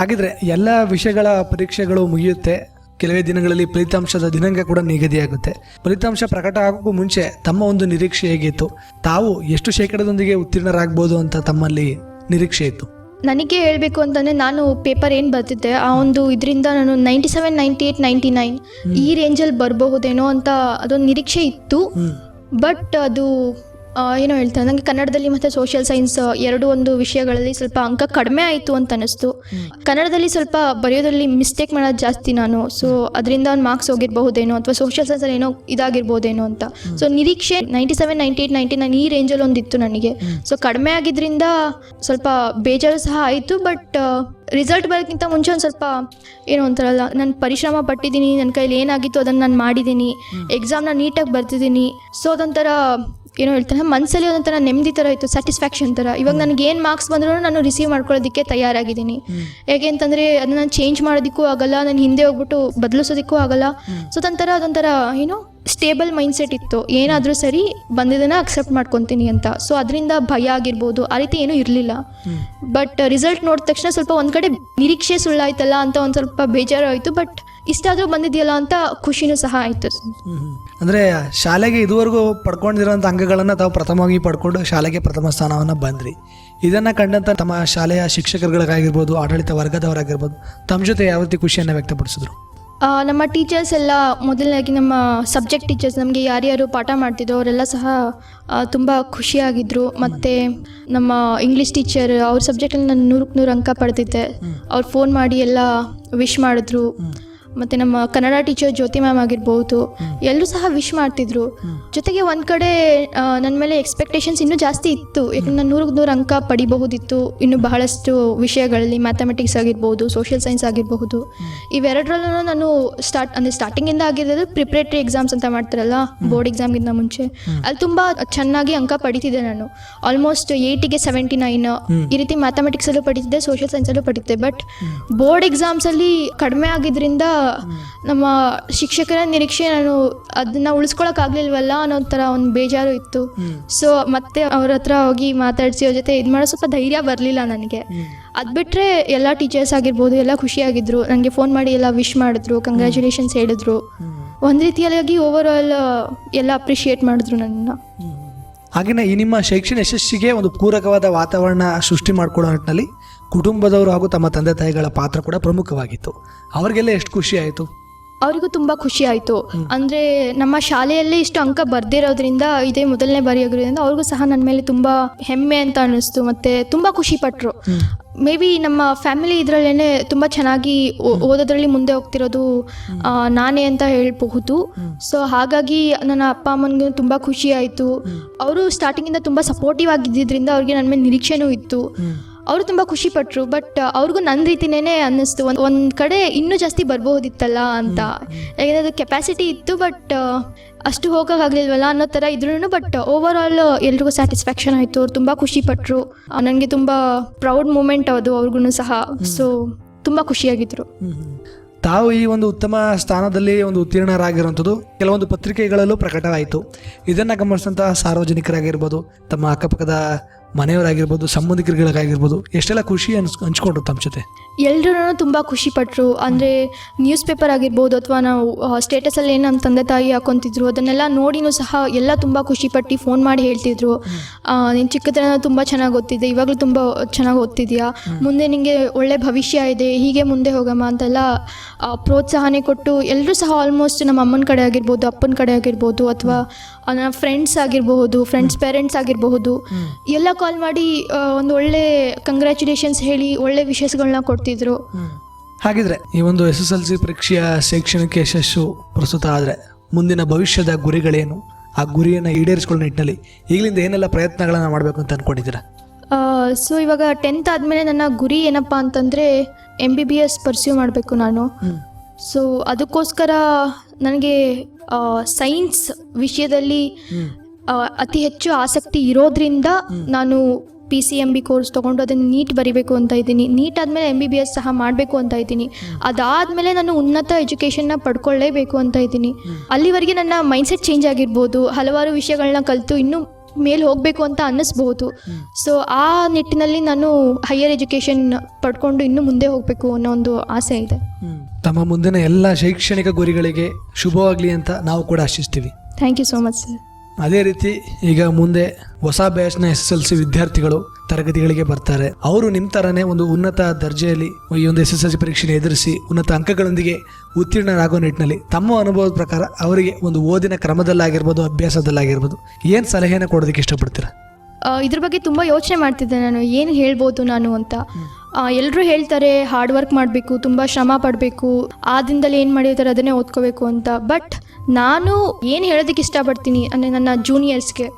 ಹಾಗಿದ್ರೆ ಎಲ್ಲ ವಿಷಯಗಳ ಪರೀಕ್ಷೆಗಳು ಮುಗಿಯುತ್ತೆ, ಕೆಲವೇ ದಿನಗಳಲ್ಲಿ ಫಲಿತಾಂಶದ ದಿನಾಂಕ ಕೂಡ ನಿಗದಿಯಾಗುತ್ತೆ. ಫಲಿತಾಂಶ ಪ್ರಕಟ ಆಗೋಕ್ಕೂ ಮುಂಚೆ ತಮ್ಮ ಒಂದು ನಿರೀಕ್ಷೆ ಹೇಗಿತ್ತು? ತಾವು ಎಷ್ಟು ಶೇಕಡದೊಂದಿಗೆ ಉತ್ತೀರ್ಣರಾಗ್ಬೋದು ಅಂತ ತಮ್ಮಲ್ಲಿ ನಿರೀಕ್ಷೆ ಇತ್ತು? ನನಗೆ ಹೇಳಬೇಕು ಅಂತಂದರೆ ನಾನು ಪೇಪರ್ ಏನು ಬರ್ತಿದ್ದೆ ಆ ಒಂದು ಇದರಿಂದ ನಾನು 97, 98, 99 ಈ ರೇಂಜಲ್ಲಿ ಬರಬಹುದೇನೋ ಅಂತ ಅದೊಂದು ನಿರೀಕ್ಷೆ ಇತ್ತು. ಬಟ್ ಅದು ಏನೋ ಹೇಳ್ತಾರೆ, ನನಗೆ ಕನ್ನಡದಲ್ಲಿ ಮತ್ತು ಸೋಷಿಯಲ್ ಸೈನ್ಸ್ ಎರಡು ಒಂದು ವಿಷಯಗಳಲ್ಲಿ ಸ್ವಲ್ಪ ಅಂಕ ಕಡಿಮೆ ಆಯಿತು ಅಂತ ಅನ್ನಿಸ್ತು. ಕನ್ನಡದಲ್ಲಿ ಸ್ವಲ್ಪ ಬರೆಯೋದ್ರಲ್ಲಿ ಮಿಸ್ಟೇಕ್ ಮಾಡೋದು ಜಾಸ್ತಿ ನಾನು. ಸೊ ಅದರಿಂದ ಒಂದು ಮಾರ್ಕ್ಸ್ ಹೋಗಿರಬಹುದೇನೋ ಅಥವಾ ಸೋಷಿಯಲ್ ಸೈನ್ಸಲ್ಲಿ ಏನೋ ಇದಾಗಿರ್ಬೋದೇನೋ ಅಂತ. ಸೊ ನಿರೀಕ್ಷೆ 97, 98, 99 ಈ ರೇಂಜಲ್ಲಿ ಒಂದಿತ್ತು ನನಗೆ. ಸೊ ಕಡಿಮೆ ಆಗಿದ್ದರಿಂದ ಸ್ವಲ್ಪ ಬೇಜಾರು ಸಹ ಆಯಿತು. ಬಟ್ ರಿಸಲ್ಟ್ ಬರೋಕ್ಕಿಂತ ಮುಂಚೆ ಒಂದು ಸ್ವಲ್ಪ ಏನೋ ಅಂತಾರಲ್ಲ, ನಾನು ಪರಿಶ್ರಮ ಪಟ್ಟಿದ್ದೀನಿ, ನನ್ನ ಕೈಲಿ ಏನಾಗಿತ್ತು ಅದನ್ನು ನಾನು ಮಾಡಿದ್ದೀನಿ, ಎಕ್ಸಾಮ್ನ ನೀಟಾಗಿ ಬರ್ತಿದ್ದೀನಿ. ಸೊ ಅದೊಂಥರ ಏನೋ ಹೇಳ್ತಾನೆ, ಮನಸ್ಸಲ್ಲಿ ಒಂಥರ ನೆಮ್ಮದಿ ಥರ ಇತ್ತು, ಸ್ಯಾಟಿಸ್ಫ್ಯಾಕ್ಷನ್ ಥರ. ಇವಾಗ ನನಗೆ ಏನು ಮಾರ್ಕ್ಸ್ ಬಂದರೂ ನಾನು ರಿಸೀವ್ ಮಾಡ್ಕೊಳ್ಳೋದಕ್ಕೆ ತಯಾರಾಗಿದ್ದೀನಿ. ಹೇಗೆ ಅಂತಂದರೆ ಅದನ್ನ ನಾನು ಚೇಂಜ್ ಮಾಡೋದಕ್ಕೂ ಆಗಲ್ಲ, ನಾನು ಹಿಂದೆ ಹೋಗ್ಬಿಟ್ಟು ಬದಲಿಸೋದಕ್ಕೂ ಆಗಲ್ಲ. ಸೊ ಅದೊಂಥರ ಏನೋ ಸ್ಟೇಬಲ್ ಮೈಂಡ್ಸೆಟ್ ಇತ್ತು, ಏನಾದರೂ ಸರಿ ಬಂದಿದ್ದನ್ನು ಅಕ್ಸೆಪ್ಟ್ ಮಾಡ್ಕೊತೀನಿ ಅಂತ. ಸೊ ಅದರಿಂದ ಭಯ ಆಗಿರ್ಬೋದು ಆ ರೀತಿ ಏನೂ ಇರಲಿಲ್ಲ. ಬಟ್ ರಿಸಲ್ಟ್ ನೋಡಿದ ತಕ್ಷಣ ಸ್ವಲ್ಪ ಒಂದು ಕಡೆ ನಿರೀಕ್ಷೆ ಸುಳ್ಳಾಯ್ತಲ್ಲ ಅಂತ ಒಂದು ಸ್ವಲ್ಪ ಬೇಜಾರು ಆಯಿತು. ಬಟ್ ಇಷ್ಟಾದರೂ ಬಂದಿದೆಯಲ್ಲ ಅಂತ ಖುಷಿನೂ ಸಹ ಆಯಿತು. ಅಂದರೆ ಶಾಲೆಗೆ ಇದುವರೆಗೂ ಪಡ್ಕೊಂಡಿರೋಂಥ ಅಂಕಗಳನ್ನು ತಾವು ಪ್ರಥಮವಾಗಿ ಪಡ್ಕೊಂಡು ಶಾಲೆಗೆ ಪ್ರಥಮ ಸ್ಥಾನವನ್ನು ಬಂದ್ರಿ. ಇದನ್ನು ಕಂಡಂಥ ತಮ್ಮ ಶಾಲೆಯ ಶಿಕ್ಷಕರುಗಳಿಗಾಗಿರ್ಬೋದು, ಆಡಳಿತ ವರ್ಗದವರಾಗಿರ್ಬೋದು, ತಮ್ಮ ಜೊತೆ ಯಾವ ರೀತಿ ಖುಷಿಯನ್ನು ವ್ಯಕ್ತಪಡಿಸಿದ್ರು? ನಮ್ಮ ಟೀಚರ್ಸ್ ಎಲ್ಲ ಮೊದಲನೇದಾಗಿ ನಮ್ಮ ಸಬ್ಜೆಕ್ಟ್ ಟೀಚರ್ಸ್ ನಮಗೆ ಯಾರ್ಯಾರು ಪಾಠ ಮಾಡ್ತಿದ್ರು ಅವರೆಲ್ಲ ಸಹ ತುಂಬ ಖುಷಿಯಾಗಿದ್ದರು. ಮತ್ತು ನಮ್ಮ ಇಂಗ್ಲೀಷ್ ಟೀಚರ್ ಅವ್ರ ಸಬ್ಜೆಕ್ಟಲ್ಲಿ ನಾನು 100 ಅಂಕ ಪಡೆದಿದ್ದೆ. ಅವ್ರು ಫೋನ್ ಮಾಡಿ ಎಲ್ಲ ವಿಶ್ ಮಾಡಿದ್ರು. ಮತ್ತು ನಮ್ಮ ಕನ್ನಡ ಟೀಚರ್ ಜ್ಯೋತಿ ಮ್ಯಾಮ್ ಆಗಿರ್ಬೋದು, ಎಲ್ಲರೂ ಸಹ ವಿಶ್ ಮಾಡ್ತಿದ್ರು. ಜೊತೆಗೆ ಒಂದು ಕಡೆ ನನ್ನ ಮೇಲೆ ಎಕ್ಸ್ಪೆಕ್ಟೇಷನ್ಸ್ ಇನ್ನೂ ಜಾಸ್ತಿ ಇತ್ತು. ಯಾಕಂದ್ರೆ ನಾನು 100 ಅಂಕ ಪಡಿಬಹುದಿತ್ತು ಇನ್ನು ಬಹಳಷ್ಟು ವಿಷಯಗಳಲ್ಲಿ, ಮ್ಯಾಥಮೆಟಿಕ್ಸ್ ಆಗಿರ್ಬೋದು, ಸೋಷಿಯಲ್ ಸೈನ್ಸ್ ಆಗಿರಬಹುದು. ಇವೆರಡರಲ್ಲೂ ನಾನು ಸ್ಟಾರ್ಟಿಂಗಿಂದ ಆಗಿರೋದು ಪ್ರಿಪ್ರೇಟರಿ ಎಕ್ಸಾಮ್ಸ್ ಅಂತ ಮಾಡ್ತಾರಲ್ಲ, ಬೋರ್ಡ್ ಎಕ್ಸಾಮ್ಗಿಂತ ಮುಂಚೆ, ಅಲ್ಲಿ ತುಂಬ ಚೆನ್ನಾಗಿ ಅಂಕ ಪಡಿತಿದ್ದೆ ನಾನು. ಆಲ್ಮೋಸ್ಟ್ 8ಗೆ 79 ಈ ರೀತಿ ಮ್ಯಾಥಮೆಟಿಕ್ಸಲ್ಲೂ ಪಡಿತಿದ್ದೆ, ಸೋಷಿಯಲ್ ಸೈನ್ಸಲ್ಲೂ ಪಡಿತಿದ್ದೆ. ಬಟ್ ಬೋರ್ಡ್ ಎಕ್ಸಾಮ್ಸಲ್ಲಿ ಕಡಿಮೆ ಆಗಿದ್ದರಿಂದ ನಮ್ಮ ಶಿಕ್ಷಕರ ನಿರೀಕ್ಷೆ ನಾನು ಅದನ್ನ ಉಳಿಸ್ಕೊಳಕ್ಕಾಗ್ಲಿಲ್ವಲ್ಲ ಅನ್ನೋ ಥರ ಒಂದು ಬೇಜಾರು ಇತ್ತು. ಸೊ ಮತ್ತೆ ಅವ್ರ ಹತ್ರ ಹೋಗಿ ಮಾತಾಡಿಸಿ ಅವ್ರ ಜೊತೆ ಇದು ಮಾಡೋ ಸ್ವಲ್ಪ ಧೈರ್ಯ ಬರಲಿಲ್ಲ ನನಗೆ. ಅದು ಬಿಟ್ಟರೆ ಎಲ್ಲ ಟೀಚರ್ಸ್ ಆಗಿರ್ಬೋದು ಎಲ್ಲ ಖುಷಿಯಾಗಿದ್ರು. ನನಗೆ ಫೋನ್ ಮಾಡಿ ಎಲ್ಲ ವಿಶ್ ಮಾಡಿದ್ರು, ಕಂಗ್ರ್ಯಾಚುಲೇಷನ್ಸ್ ಹೇಳಿದ್ರು. ಒಂದು ರೀತಿಯಾಗಿ ಓವರ್ ಆಲ್ ಎಲ್ಲ ಅಪ್ರಿಷಿಯೇಟ್ ಮಾಡಿದ್ರು ನನ್ನನ್ನು. ಹಾಗೆಯೇ ಈ ನಿಮ್ಮ ಶೈಕ್ಷಣಿಕ ಯಶಸ್ಸಿಗೆ ಒಂದು ಪೂರಕವಾದ ವಾತಾವರಣ ಸೃಷ್ಟಿ ಮಾಡಿಕೊಳ್ಳೋ ನಿಟ್ಟಿನಲ್ಲಿ ಕುಟುಂಬದವರು ಹಾಗೂ ತಮ್ಮ ತಂದೆ ತಾಯಿಗಳ ಪಾತ್ರ ಕೂಡ ಪ್ರಮುಖವಾಗಿತ್ತು. ಅವರಿಗೆಲ್ಲ ಎಷ್ಟು ಖುಷಿ ಆಯಿತು? ಅವರಿಗೂ ತುಂಬ ಖುಷಿ ಆಯಿತು. ಅಂದರೆ ನಮ್ಮ ಶಾಲೆಯಲ್ಲಿ ಇಷ್ಟು ಅಂಕ ಬರ್ದಿರೋದ್ರಿಂದ, ಇದೇ ಮೊದಲನೇ ಬಾರಿ ಆಗಿರೋದ್ರಿಂದ ಅವ್ರಿಗೂ ಸಹ ನನ್ನ ಮೇಲೆ ತುಂಬ ಹೆಮ್ಮೆ ಅಂತ ಅನ್ನಿಸ್ತು. ಮತ್ತು ತುಂಬ ಖುಷಿಪಟ್ಟರು. ಮೇ ಬಿ ನಮ್ಮ ಫ್ಯಾಮಿಲಿ ಇದರಲ್ಲೇ ತುಂಬ ಚೆನ್ನಾಗಿ ಓದೋದ್ರಲ್ಲಿ ಮುಂದೆ ಹೋಗ್ತಿರೋದು ನಾನೇ ಅಂತ ಹೇಳಬಹುದು. ಸೊ ಹಾಗಾಗಿ ನನ್ನ ಅಪ್ಪ ಅಮ್ಮನಿಗೂ ತುಂಬ ಖುಷಿ ಆಯಿತು. ಅವರು ಸ್ಟಾರ್ಟಿಂಗಿಂದ ತುಂಬ ಸಪೋರ್ಟಿವ್ ಆಗಿದ್ದರಿಂದ ಅವ್ರಿಗೆ ನನ್ನ ಮೇಲೆ ನಿರೀಕ್ಷೆನೂ ಇತ್ತು. ಅವರು ತುಂಬ ಖುಷಿಪಟ್ಟರು. ಬಟ್ ಅವ್ರಿಗೂ ನನ್ನ ರೀತಿನೇ ಅನ್ನಿಸ್ತು, ಒಂದು ಕಡೆ ಇನ್ನೂ ಜಾಸ್ತಿ ಬರ್ಬೋದಿತ್ತಲ್ಲ ಅಂತ. ಯಾಕೆಂದರೆ ಅದು ಕೆಪಾಸಿಟಿ ಇತ್ತು, ಬಟ್ ಅಷ್ಟು ಹೋಗೋಕ್ಕಾಗಲಿಲ್ವಲ್ಲ ಅನ್ನೋ ಥರ ಇದ್ರೂ. ಬಟ್ ಓವರ್ ಆಲ್ ಎಲ್ರಿಗೂ ಸ್ಯಾಟಿಸ್ಫ್ಯಾಕ್ಷನ್ ಆಯಿತು. ಅವ್ರು ತುಂಬ ಖುಷಿಪಟ್ಟರು. ನನಗೆ ತುಂಬ ಪ್ರೌಡ್ ಮೂಮೆಂಟ್ ಅದು ಅವ್ರಿಗೂ ಸಹ. ಸೊ ತುಂಬ ಖುಷಿಯಾಗಿದ್ದರು. ತಾವು ಈ ಒಂದು ಉತ್ತಮ ಸ್ಥಾನದಲ್ಲಿ ಒಂದು ಉತ್ತೀರ್ಣರಾಗಿರುವಂಥದ್ದು ಕೆಲವೊಂದು ಪತ್ರಿಕೆಗಳಲ್ಲೂ ಪ್ರಕಟವಾಯಿತು. ಇದನ್ನು ಗಮನಿಸಿದಂತಹ ಸಾರ್ವಜನಿಕರಾಗಿರ್ಬೋದು, ತಮ್ಮ ಅಕ್ಕಪಕ್ಕದ ಮನೆಯವರಾಗಿರ್ಬೋದು, ಸಂಬಂಧಿಕರಿಗಾಗಿರ್ಬೋದು, ಎಷ್ಟೆಲ್ಲ ಖುಷಿ ಹಂಚ್ಕೊಂಡ್ರು ತಮ್ಮ ಜೊತೆ? ಎಲ್ಲರೂ ತುಂಬ ಖುಷಿಪಟ್ಟರು. ಅಂದರೆ ನ್ಯೂಸ್ ಪೇಪರ್ ಆಗಿರ್ಬೋದು ಅಥವಾ ನಾವು ಸ್ಟೇಟಸಲ್ಲಿ ಏನು ನಮ್ಮ ತಂದೆ ತಾಯಿ ಹಾಕೊತಿದ್ರು ಅದನ್ನೆಲ್ಲ ನೋಡಿನೂ ಸಹ ಎಲ್ಲ ತುಂಬ ಖುಷಿಪಟ್ಟು ಫೋನ್ ಮಾಡಿ ಹೇಳ್ತಿದ್ರು, ನೀನು ಚಿಕ್ಕದ್ರಿಂದ ತುಂಬ ಚೆನ್ನಾಗಿ ಓದ್ತಿದ್ದೆ, ಇವಾಗಲೂ ತುಂಬ ಚೆನ್ನಾಗಿ ಓದ್ತಿದ್ಯಾ, ಮುಂದೆ ನಿನಗೆ ಒಳ್ಳೆ ಭವಿಷ್ಯ ಇದೆ, ಹೀಗೆ ಮುಂದೆ ಹೋಗಮ್ಮ ಅಂತೆಲ್ಲ ಪ್ರೋತ್ಸಾಹನೆ ಕೊಟ್ಟು ಎಲ್ಲರೂ ಸಹ ಆಲ್ಮೋಸ್ಟ್ ನಮ್ಮ ಅಮ್ಮನ ಕಡೆ ಆಗಿರ್ಬೋದು, ಅಪ್ಪನ ಕಡೆ ಆಗಿರ್ಬೋದು, ಅಥವಾ ನನ್ನ ಫ್ರೆಂಡ್ಸ್ ಆಗಿರಬಹುದು, ಫ್ರೆಂಡ್ಸ್ ಪೇರೆಂಟ್ಸ್ ಆಗಿರಬಹುದು, ಎಲ್ಲ ಕಾಲ್ ಮಾಡಿ ಒಂದು ಒಳ್ಳೆ ಕಂಗ್ರ್ಯಾಚುಲೇಷನ್ಸ್ ಹೇಳಿ ಒಳ್ಳೆ ವಿಷಯಗಳನ್ನ ಕೊಡ್ತಿದ್ರು. ಹಾಗಿದ್ರೆ ಈ ಒಂದು SSLC ಪರೀಕ್ಷೆಯ ಶೈಕ್ಷಣಿಕ ಯಶಸ್ಸು ಪ್ರಸ್ತುತ ಆದರೆ ಮುಂದಿನ ಭವಿಷ್ಯದ ಗುರಿಗಳೇನು? ಆ ಗುರಿಯನ್ನು ಈಡೇರಿಸಿಕೊಳ್ಳೋ ನಿಟ್ಟಿನಲ್ಲಿ ಈಗಲಿಂದ ಏನೆಲ್ಲ ಪ್ರಯತ್ನಗಳನ್ನು ಮಾಡಬೇಕು ಅಂತ ಅಂದ್ಕೊಂಡಿದ್ದೀರಾ? ಸೊ ಇವಾಗ 10th ಆದಮೇಲೆ ನನ್ನ ಗುರಿ ಏನಪ್ಪ ಅಂತಂದರೆ MBBS ಪರ್ಸ್ಯೂ ಮಾಡಬೇಕು ನಾನು. ಸೊ ಅದಕ್ಕೋಸ್ಕರ ನನಗೆ ಸೈನ್ಸ್ ವಿಷಯದಲ್ಲಿ ಅತಿ ಹೆಚ್ಚು ಆಸಕ್ತಿ ಇರೋದ್ರಿಂದ ನಾನು PCMB ಕೋರ್ಸ್ ತೊಗೊಂಡು ಅದನ್ನು ನೀಟ್ ಬರಿಬೇಕು ಅಂತ ಇದ್ದೀನಿ. ನೀಟ್ ಆದಮೇಲೆ MBBS ಸಹ ಮಾಡಬೇಕು ಅಂತ ಇದ್ದೀನಿ. ಅದಾದಮೇಲೆ ನಾನು ಉನ್ನತ ಎಜುಕೇಷನ್ನ ಪಡ್ಕೊಳ್ಳೇಬೇಕು ಅಂತ ಇದ್ದೀನಿ. ಅಲ್ಲಿವರೆಗೆ ನನ್ನ ಮೈಂಡ್ಸೆಟ್ ಚೇಂಜ್ ಆಗಿರ್ಬೋದು, ಹಲವಾರು ವಿಷಯಗಳನ್ನ ಕಲಿತು ಇನ್ನೂ ಮೇಲೆ ಹೋಗಬೇಕು ಅಂತ ಅನ್ನಿಸ್ಬಹುದು. ಸೊ ಆ ನಿಟ್ಟಿನಲ್ಲಿ ನಾನು ಹೈಯರ್ ಎಜುಕೇಷನ್ ಪಡ್ಕೊಂಡು ಇನ್ನೂ ಮುಂದೆ ಹೋಗಬೇಕು ಅನ್ನೋ ಒಂದು ಆಸೆ ಇದೆ. ತಮ್ಮ ಮುಂದಿನ ಎಲ್ಲ ಶೈಕ್ಷಣಿಕ ಗುರಿಗಳಿಗೆ ಶುಭವಾಗಲಿ ಅಂತ ನಾವು ಕೂಡ ಆಶಿಸ್ತೀವಿ. Thank you so much sir. ಅದೇ ರೀತಿ ಈಗ ಮುಂದೆ ಹೊಸ ಬ್ಯಾಚ್ನ SSLC ವಿದ್ಯಾರ್ಥಿಗಳು ತರಗತಿಗಳಿಗೆ ಬರ್ತಾರೆ. ಅವರು ನಿಮ್ಮ ಥರನೇ ಒಂದು ಉನ್ನತ ದರ್ಜೆಯಲ್ಲಿ ಈ ಒಂದು SSLC ಪರೀಕ್ಷೆಯನ್ನು ಎದುರಿಸಿ ಉನ್ನತ ಅಂಕಗಳೊಂದಿಗೆ ಉತ್ತೀರ್ಣರಾಗೋ ನಿಟ್ಟಿನಲ್ಲಿ ತಮ್ಮ ಅನುಭವದ ಪ್ರಕಾರ ಅವರಿಗೆ ಒಂದು ಓದಿನ ಕ್ರಮದಲ್ಲಾಗಿರ್ಬೋದು, ಅಭ್ಯಾಸದಲ್ಲಾಗಿರ್ಬೋದು ಏನು ಸಲಹೆಯನ್ನು ಕೊಡೋದಕ್ಕೆ ಇಷ್ಟಪಡ್ತೀರಾ? ಇದ್ರ ಬಗ್ಗೆ ತುಂಬ ಯೋಚನೆ ಮಾಡ್ತಿದ್ದೆ ನಾನು, ಏನು ಹೇಳ್ಬೋದು ನಾನು ಅಂತ. ಎಲ್ಲರೂ ಹೇಳ್ತಾರೆ ಹಾರ್ಡ್ ವರ್ಕ್ ಮಾಡಬೇಕು, ತುಂಬ ಶ್ರಮ ಪಡಬೇಕು, ಆ ದಿನದಲ್ಲಿ ಏನು ಮಾಡಿರ್ತಾರೆ ಅದನ್ನೇ ಓದ್ಕೋಬೇಕು ಅಂತ. ಬಟ್ ನಾನು ಏನು ಹೇಳೋದಕ್ಕೆ ಇಷ್ಟಪಡ್ತೀನಿ ಅಂದರೆ ನನ್ನ ಜೂನಿಯರ್ಸ್ಗೆ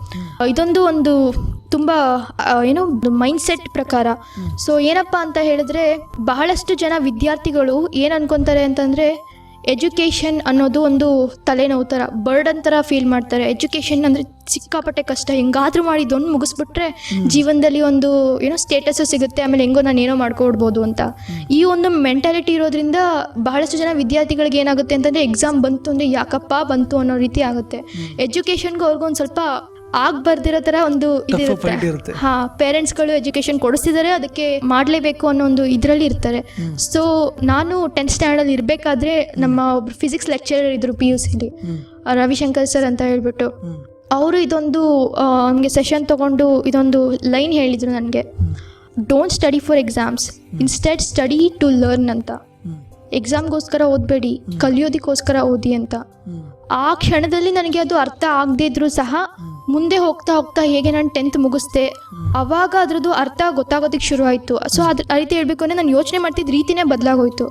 ಇದೊಂದು ಒಂದು ತುಂಬ ಏನೋ ಮೈಂಡ್ಸೆಟ್ ಪ್ರಕಾರ. ಸೊ ಏನಪ್ಪ ಅಂತ ಹೇಳಿದ್ರೆ, ಬಹಳಷ್ಟು ಜನ ವಿದ್ಯಾರ್ಥಿಗಳು ಏನು ಅನ್ಕೊತಾರೆ ಅಂತಂದರೆ ಎಜುಕೇಷನ್ ಅನ್ನೋದು ಒಂದು ತಲೆನೋವು ಥರ, ಬರ್ಡನ್ ಥರ ಫೀಲ್ ಮಾಡ್ತಾರೆ. ಎಜುಕೇಷನ್ ಅಂದರೆ ಸಿಕ್ಕಾಪಟ್ಟೆ ಕಷ್ಟ, ಹೆಂಗಾದರೂ ಮಾಡಿ ಇದೊಂದು ಮುಗಿಸ್ಬಿಟ್ರೆ ಜೀವನದಲ್ಲಿ ಒಂದು ಏನೋ ಸ್ಟೇಟಸ್ಸು ಸಿಗುತ್ತೆ, ಆಮೇಲೆ ಹೆಂಗೋ ನಾನು ಏನೋ ಮಾಡ್ಕೊಡ್ಬೋದು ಅಂತ. ಈ ಒಂದು ಮೆಂಟಾಲಿಟಿ ಇರೋದ್ರಿಂದ ಬಹಳಷ್ಟು ಜನ ವಿದ್ಯಾರ್ಥಿಗಳಿಗೆ ಏನಾಗುತ್ತೆ ಅಂತಂದರೆ ಎಕ್ಸಾಮ್ ಬಂತು ಅಂದರೆ ಯಾಕಪ್ಪ ಬಂತು ಅನ್ನೋ ರೀತಿ ಆಗುತ್ತೆ. ಎಜುಕೇಷನ್ಗೂ ಅವ್ರಿಗೊಂದು ಸ್ವಲ್ಪ ಆಗ್ ಬರ್ದಿರೋ ತರ ಒಂದು fight ಇರುತ್ತೆ. ಇದಿರುತ್ತೆ. ಹಾ, ಪೇರೆಂಟ್ಸ್ಗಳು ಎಜುಕೇಶನ್ ಕೊಡಿಸ್ತಿದ್ದಾರೆ, ಅದಕ್ಕೆ ಮಾಡ್ಲೇಬೇಕು ಅನ್ನೋ ಒಂದು ಇದರಲ್ಲಿ ಇರ್ತಾರೆ. ಸೊ ನಾನು 10th ಸ್ಟ್ಯಾಂಡರ್ಡ್ ಇರ್ಬೇಕಾದ್ರೆ ನಮ್ಮ ಒಬ್ರು ಫಿಸಿಕ್ಸ್ ಲೆಕ್ಚರರ್ ಇದ್ರು PUC ಲಿ, ರವಿಶಂಕರ್ ಸರ್ ಅಂತ ಹೇಳ್ಬಿಟ್ಟು. ಅವರು ಇದೊಂದು ನಮಗೆ ಸೆಷನ್ ತಗೊಂಡು ಇದೊಂದು ಲೈನ್ ಹೇಳಿದ್ರು ನನಗೆ, don't study for exams, instead study to learn ಅಂತ. ಎಕ್ಸಾಮ್ಗೋಸ್ಕರ ಓದಬೇಡಿ, ಕಲಿಯೋದಕ್ಕೋಸ್ಕರ ಓದಿ ಅಂತ. ಆ ಕ್ಷಣದಲ್ಲಿ ನನಗೆ ಅದು ಅರ್ಥ ಆಗದೇ ಇದ್ರು ಸಹ ಮುಂದೆ ಹೋಗ್ತಾ ಹೋಗ್ತಾ ಹೇಗೆ ನಾನು 10th ಮುಗಿಸ್ದೆ, ಅವಾಗ ಅದ್ರದ್ದು ಅರ್ಥ ಗೊತ್ತಾಗೋದಕ್ಕೆ ಶುರು ಆಯಿತು. ಸೊ ಆ ರೀತಿ ಹೇಳ್ಬೇಕು ಅಂದರೆ ನಾನು ಯೋಚನೆ ಮಾಡ್ತಿದ್ದ ರೀತಿನೇ ಬದಲಾಗೋಯ್ತು.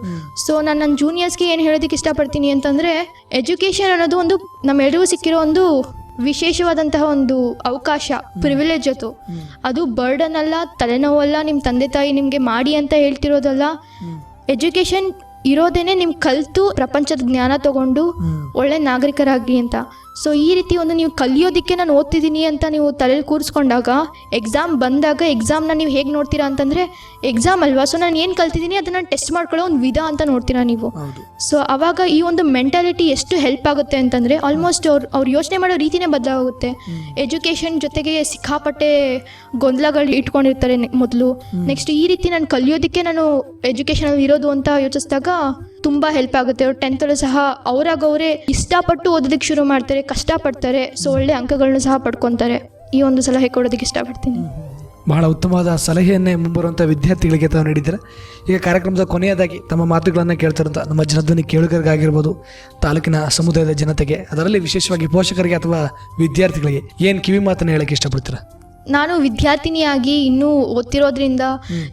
ಸೊ ನಾನು ನನ್ನ ಜೂನಿಯರ್ಸ್ಗೆ ಏನು ಹೇಳೋದಕ್ಕೆ ಇಷ್ಟಪಡ್ತೀನಿ ಅಂತಂದರೆ, ಎಜುಕೇಷನ್ ಅನ್ನೋದು ಒಂದು ನಮ್ಮೆಲ್ಲರಿಗೂ ಸಿಕ್ಕಿರೋ ಒಂದು ವಿಶೇಷವಾದಂತಹ ಒಂದು ಅವಕಾಶ, ಪ್ರಿವಿಲೇಜ್. ಅದು ಬರ್ಡನ್ ಅಲ್ಲ, ತಲೆನೋವಲ್ಲ, ನಿಮ್ಮ ತಂದೆ ತಾಯಿ ನಿಮಗೆ ಮಾಡಿ ಅಂತ ಹೇಳ್ತಿರೋದಲ್ಲ. ಎಜುಕೇಷನ್ ಇರೋದೇನೆ ನಿಮ್ಗೆ ಕಲಿತು ಪ್ರಪಂಚದ ಜ್ಞಾನ ತಗೊಂಡು ಒಳ್ಳೆ ನಾಗರಿಕರಾಗಿ ಅಂತ. ಸೊ ಈ ರೀತಿ ಒಂದು ನೀವು ಕಲಿಯೋದಕ್ಕೆ ನಾನು ಓದ್ತಿದ್ದೀನಿ ಅಂತ ನೀವು ತಲೆಯಲ್ಲಿ ಕೂರಿಸ್ಕೊಂಡಾಗ, ಎಕ್ಸಾಮ್ ಬಂದಾಗ ಎಕ್ಸಾಮ್ನ ನೀವು ಹೇಗೆ ನೋಡ್ತೀರಾ ಅಂತಂದರೆ, ಎಕ್ಸಾಮ್ ಅಲ್ವಾ, ಸೊ ನಾನು ಏನು ಕಲ್ತಿದ್ದೀನಿ ಅದನ್ನು ಟೆಸ್ಟ್ ಮಾಡ್ಕೊಳ್ಳೋ ಒಂದು ವಿಧ ಅಂತ ನೋಡ್ತೀರಾ ನೀವು. ಸೊ ಅವಾಗ ಈ ಒಂದು ಮೆಂಟಾಲಿಟಿ ಎಷ್ಟು ಹೆಲ್ಪ್ ಆಗುತ್ತೆ ಅಂತಂದರೆ, ಆಲ್ಮೋಸ್ಟ್ ಅವ್ರು ಯೋಚನೆ ಮಾಡೋ ರೀತಿನೇ ಬದಲಾಗುತ್ತೆ. ಎಜುಕೇಷನ್ ಜೊತೆಗೆ ಸಿಕ್ಕಾಪಟ್ಟೆ ಗೊಂದಲಗಳು ಇಟ್ಕೊಂಡಿರ್ತಾರೆ ಮೊದಲು. ನೆಕ್ಸ್ಟ್ ಈ ರೀತಿ ನಾನು ಕಲಿಯೋದಕ್ಕೆ ನಾನು ಎಜುಕೇಷನಲ್ಲಿ ಇರೋದು ಅಂತ ಯೋಚಿಸಿದಾಗ ತುಂಬ ಹೆಲ್ಪ್ ಆಗುತ್ತೆ. ಅವ್ರು 10th ಸಹ ಅವರೇ ಇಷ್ಟಪಟ್ಟು ಓದೋದಕ್ಕೆ ಶುರು ಮಾಡ್ತಾರೆ, ಕಷ್ಟಪಡ್ತಾರೆ. ಸೊ ಒಳ್ಳೆ ಅಂಕಗಳನ್ನ ಸಹ ಪಡ್ಕೊತಾರೆ. ಈ ಒಂದು ಸಲಹೆ ಕೊಡೋದಕ್ಕೆ ಇಷ್ಟಪಡ್ತೀನಿ. ಬಹಳ ಉತ್ತಮವಾದ ಸಲಹೆಯನ್ನೇ ಮುಂಬರುವಂಥ ವಿದ್ಯಾರ್ಥಿಗಳಿಗೆ ತಾವು ನೀಡಿದ್ದಾರೆ. ಈಗ ಕಾರ್ಯಕ್ರಮದ ಕೊನೆಯದಾಗಿ ತಮ್ಮ ಮಾತುಗಳನ್ನು ಕೇಳ್ತಾರಂಥ ನಮ್ಮ ಜನಧ್ವನಿ ಕೇಳುಗರಿಗಾಗಿರ್ಬೋದು, ತಾಲೂಕಿನ ಸಮುದಾಯದ ಜನತೆಗೆ, ಅದರಲ್ಲಿ ವಿಶೇಷವಾಗಿ ಪೋಷಕರಿಗೆ ಅಥವಾ ವಿದ್ಯಾರ್ಥಿಗಳಿಗೆ ಏನು ಕಿವಿ ಮಾತನ್ನು ಹೇಳಕ್ಕೆ ಇಷ್ಟಪಡ್ತೀರಾ? ನಾನು ವಿದ್ಯಾರ್ಥಿನಿಯಾಗಿ ಇನ್ನೂ ಓದ್ತಿರೋದ್ರಿಂದ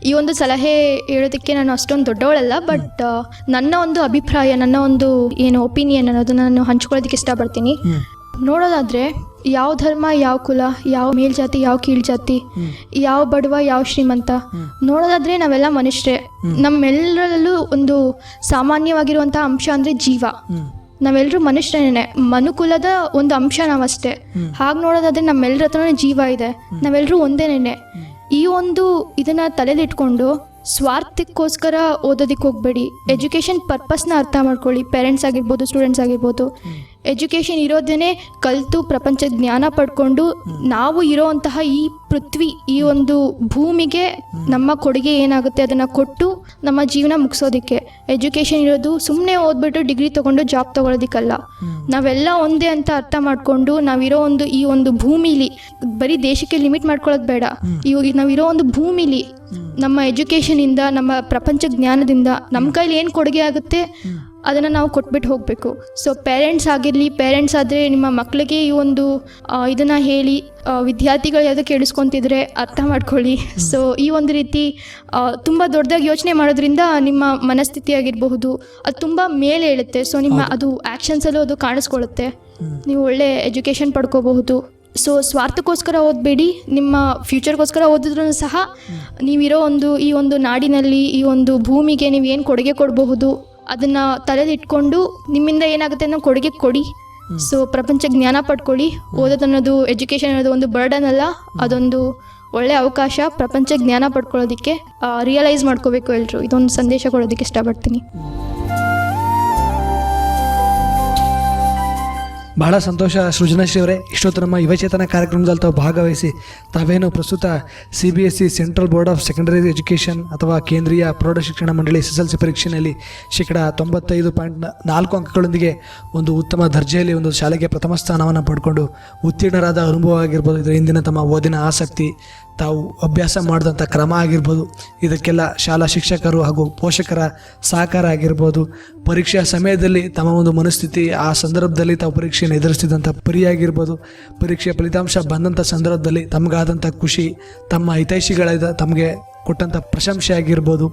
ಈ ಒಂದು ಸಲಹೆ ಹೇಳೋದಕ್ಕೆ ನಾನು ಅಷ್ಟೊಂದು ದೊಡ್ಡವಳಲ್ಲ. ಬಟ್ ನನ್ನ ಒಂದು ಅಭಿಪ್ರಾಯ, ನನ್ನ ಒಂದು ಏನು ಒಪಿನಿಯನ್ ಅನ್ನೋದನ್ನ ನಾನು ಹಂಚ್ಕೊಳ್ಳೋದಕ್ಕೆ ಇಷ್ಟಪಡ್ತೀನಿ. ನೋಡೋದಾದರೆ, ಯಾವ ಧರ್ಮ, ಯಾವ ಕುಲ, ಯಾವ ಮೇಲ್ಜಾತಿ, ಯಾವ ಕೀಳ್ಜಾತಿ, ಯಾವ ಬಡವ, ಯಾವ ಶ್ರೀಮಂತ, ನೋಡೋದಾದರೆ ನಾವೆಲ್ಲ ಮನುಷ್ಯರೇ. ನಮ್ಮೆಲ್ಲರಲ್ಲೂ ಒಂದು ಸಾಮಾನ್ಯವಾಗಿರುವಂಥ ಅಂಶ ಅಂದರೆ ಜೀವ. ನಾವೆಲ್ಲರೂ ಮನುಷ್ಯರೇನೆ, ಮನುಕುಲದ ಒಂದು ಅಂಶ ನಾವಷ್ಟೇ. ಹಾಗೆ ನೋಡೋದಾದ್ರೆ ನಮ್ಮೆಲ್ಲರ ಹತ್ರನೇ ಜೀವ ಇದೆ, ನಾವೆಲ್ಲರೂ ಒಂದೇನೇನೆ. ಈ ಒಂದು ಇದನ್ನ ತಲೆಲಿಟ್ಕೊಂಡು ಸ್ವಾರ್ಥಕ್ಕೋಸ್ಕರ ಓದೋದಕ್ಕೆ ಹೋಗಬೇಡಿ. ಎಜುಕೇಷನ್ ಪರ್ಪಸ್ನ ಅರ್ಥ ಮಾಡ್ಕೊಳ್ಳಿ. ಪೇರೆಂಟ್ಸ್ ಆಗಿರ್ಬೋದು, ಸ್ಟೂಡೆಂಟ್ಸ್ ಆಗಿರ್ಬೋದು. ಎಜುಕೇಷನ್ ಇರೋದೇನೆ ಕಲಿತು ಪ್ರಪಂಚದ ಜ್ಞಾನ ಪಡ್ಕೊಂಡು ನಾವು ಇರೋವಂತಹ ಈ ಪೃಥ್ವಿ, ಈ ಒಂದು ಭೂಮಿಗೆ ನಮ್ಮ ಕೊಡುಗೆ ಏನಾಗುತ್ತೆ ಅದನ್ನು ಕೊಟ್ಟು ನಮ್ಮ ಜೀವನ ಮುಗಿಸೋದಕ್ಕೆ. ಎಜುಕೇಷನ್ ಇರೋದು ಸುಮ್ಮನೆ ಓದ್ಬಿಟ್ಟು ಡಿಗ್ರಿ ತೊಗೊಂಡು ಜಾಬ್ ತೊಗೊಳೋದಕ್ಕಲ್ಲ. ನಾವೆಲ್ಲ ಒಂದೇ ಅಂತ ಅರ್ಥ ಮಾಡಿಕೊಂಡು ನಾವಿರೋ ಒಂದು ಈ ಒಂದು ಭೂಮಿಲಿ, ಬರೀ ದೇಶಕ್ಕೆ ಲಿಮಿಟ್ ಮಾಡ್ಕೊಳ್ಳೋದು ಬೇಡ. ನಾವಿರೋ ಒಂದು ಭೂಮಿಲಿ ನಮ್ಮ ಎಜುಕೇಷನಿಂದ, ನಮ್ಮ ಪ್ರಪಂಚ ಜ್ಞಾನದಿಂದ ನಮ್ಮ ಕೈಲಿ ಏನು ಕೊಡುಗೆ ಆಗುತ್ತೆ ಅದನ್ನು ನಾವು ಕೊಟ್ಬಿಟ್ಟು ಹೋಗಬೇಕು. ಸೊ ಪೇರೆಂಟ್ಸ್ ಆಗಿರಲಿ, ಪೇರೆಂಟ್ಸ್ ಆದರೆ ನಿಮ್ಮ ಮಕ್ಕಳಿಗೆ ಈ ಒಂದು ಇದನ್ನು ಹೇಳಿ, ವಿದ್ಯಾರ್ಥಿಗಳು ಯಾವುದೋ ಕೇಳಿಸ್ಕೊತಿದ್ರೆ ಅರ್ಥ ಮಾಡ್ಕೊಳ್ಳಿ. ಸೊ ಈ ಒಂದು ರೀತಿ ತುಂಬ ದೊಡ್ಡದಾಗಿ ಯೋಚನೆ ಮಾಡೋದ್ರಿಂದ ನಿಮ್ಮ ಮನಸ್ಥಿತಿ ಆಗಿರಬಹುದು ಅದು ತುಂಬ ಮೇಲೆ ಹೇಳುತ್ತೆ. ಸೊ ನಿಮ್ಮ ಅದು ಆ್ಯಕ್ಷನ್ಸಲ್ಲೂ ಅದು ಕಾಣಿಸ್ಕೊಳ್ಳುತ್ತೆ. ನೀವು ಒಳ್ಳೆ ಎಜುಕೇಷನ್ ಪಡ್ಕೋಬಹುದು. ಸೊ ಸ್ವಾರ್ಥಕ್ಕೋಸ್ಕರ ಓದಬೇಡಿ, ನಿಮ್ಮ ಫ್ಯೂಚರ್ಗೋಸ್ಕರ ಓದಿದ್ರೂ ಸಹ ನೀವಿರೋ ಒಂದು ಈ ಒಂದು ನಾಡಿನಲ್ಲಿ, ಈ ಒಂದು ಭೂಮಿಗೆ ನೀವು ಏನು ಕೊಡುಗೆ ಕೊಡಬಹುದು ಅದನ್ನು ತಲೆಲಿಟ್ಕೊಂಡು ನಿಮ್ಮಿಂದ ಏನಾಗುತ್ತೆ ಅನ್ನೋ ಕೊಡುಗೆ ಕೊಡಿ. ಸೊ ಪ್ರಪಂಚ ಜ್ಞಾನ ಪಡ್ಕೊಳ್ಳಿ. ಓದೋದನ್ನೋದು, ಎಜುಕೇಷನ್ ಅನ್ನೋದು ಒಂದು ಬರ್ಡನ್ ಅಲ್ಲ, ಅದೊಂದು ಒಳ್ಳೆ ಅವಕಾಶ. ಪ್ರಪಂಚ ಜ್ಞಾನ ಪಡ್ಕೊಳ್ಳೋದಕ್ಕೆ ರಿಯಲೈಸ್ ಮಾಡ್ಕೋಬೇಕು ಎಲ್ಲರೂ. ಇದೊಂದು ಸಂದೇಶ ಕೊಡೋದಕ್ಕೆ ಇಷ್ಟಪಡ್ತೀನಿ. ಬಹಳ ಸಂತೋಷ ಸೃಜನಶ್ರೀ ಅವರೇ. ಇಷ್ಟೊತ್ತು ನಮ್ಮ ಯುವಚೇತನ ಕಾರ್ಯಕ್ರಮದಲ್ಲಿ ತಾವು ಭಾಗವಹಿಸಿ ತಾವೇನು ಪ್ರಸ್ತುತ CBSE central board of secondary education ಅಥವಾ ಕೇಂದ್ರೀಯ ಪ್ರೌಢಶಿಕ್ಷಣ ಮಂಡಳಿ SSLC ಪರೀಕ್ಷೆಯಲ್ಲಿ 95.4 ಅಂಕಗಳೊಂದಿಗೆ ಒಂದು ಉತ್ತಮ ದರ್ಜೆಯಲ್ಲಿ ಒಂದು ಶಾಲೆಗೆ ಪ್ರಥಮ ಸ್ಥಾನವನ್ನು ಪಡ್ಕೊಂಡು ಉತ್ತೀರ್ಣರಾದ ಅನುಭವ ಆಗಿರ್ಬೋದು, ಇದರ ಹಿಂದಿನ ತಮ್ಮ ಓದಿನ ಆಸಕ್ತಿ, ತಾವು ಅಭ್ಯಾಸ ಮಾಡಿದಂಥ ಕ್ರಮ ಆಗಿರ್ಬೋದು, ಇದಕ್ಕೆಲ್ಲ ಶಾಲಾ ಶಿಕ್ಷಕರು ಹಾಗೂ ಪೋಷಕರ ಸಹಕಾರ ಆಗಿರ್ಬೋದು, ಪರೀಕ್ಷೆಯ ಸಮಯದಲ್ಲಿ ತಮ್ಮ ಒಂದು ಮನಸ್ಥಿತಿ, ಆ ಸಂದರ್ಭದಲ್ಲಿ ತಾವು ಪರೀಕ್ಷೆಯನ್ನು ಎದುರಿಸಿದಂಥ ಪರಿಯಾಗಿರ್ಬೋದು, ಪರೀಕ್ಷೆಯ ಫಲಿತಾಂಶ ಬಂದಂಥ ಸಂದರ್ಭದಲ್ಲಿ ತಮಗಾದಂಥ ಖುಷಿ, ತಮ್ಮ ಹಿತೈಷಿಗಳಿಂದ ತಮಗೆ ಕೊಟ್ಟಂಥ ಪ್ರಶಂಸೆ ಆಗಿರ್ಬೋದು,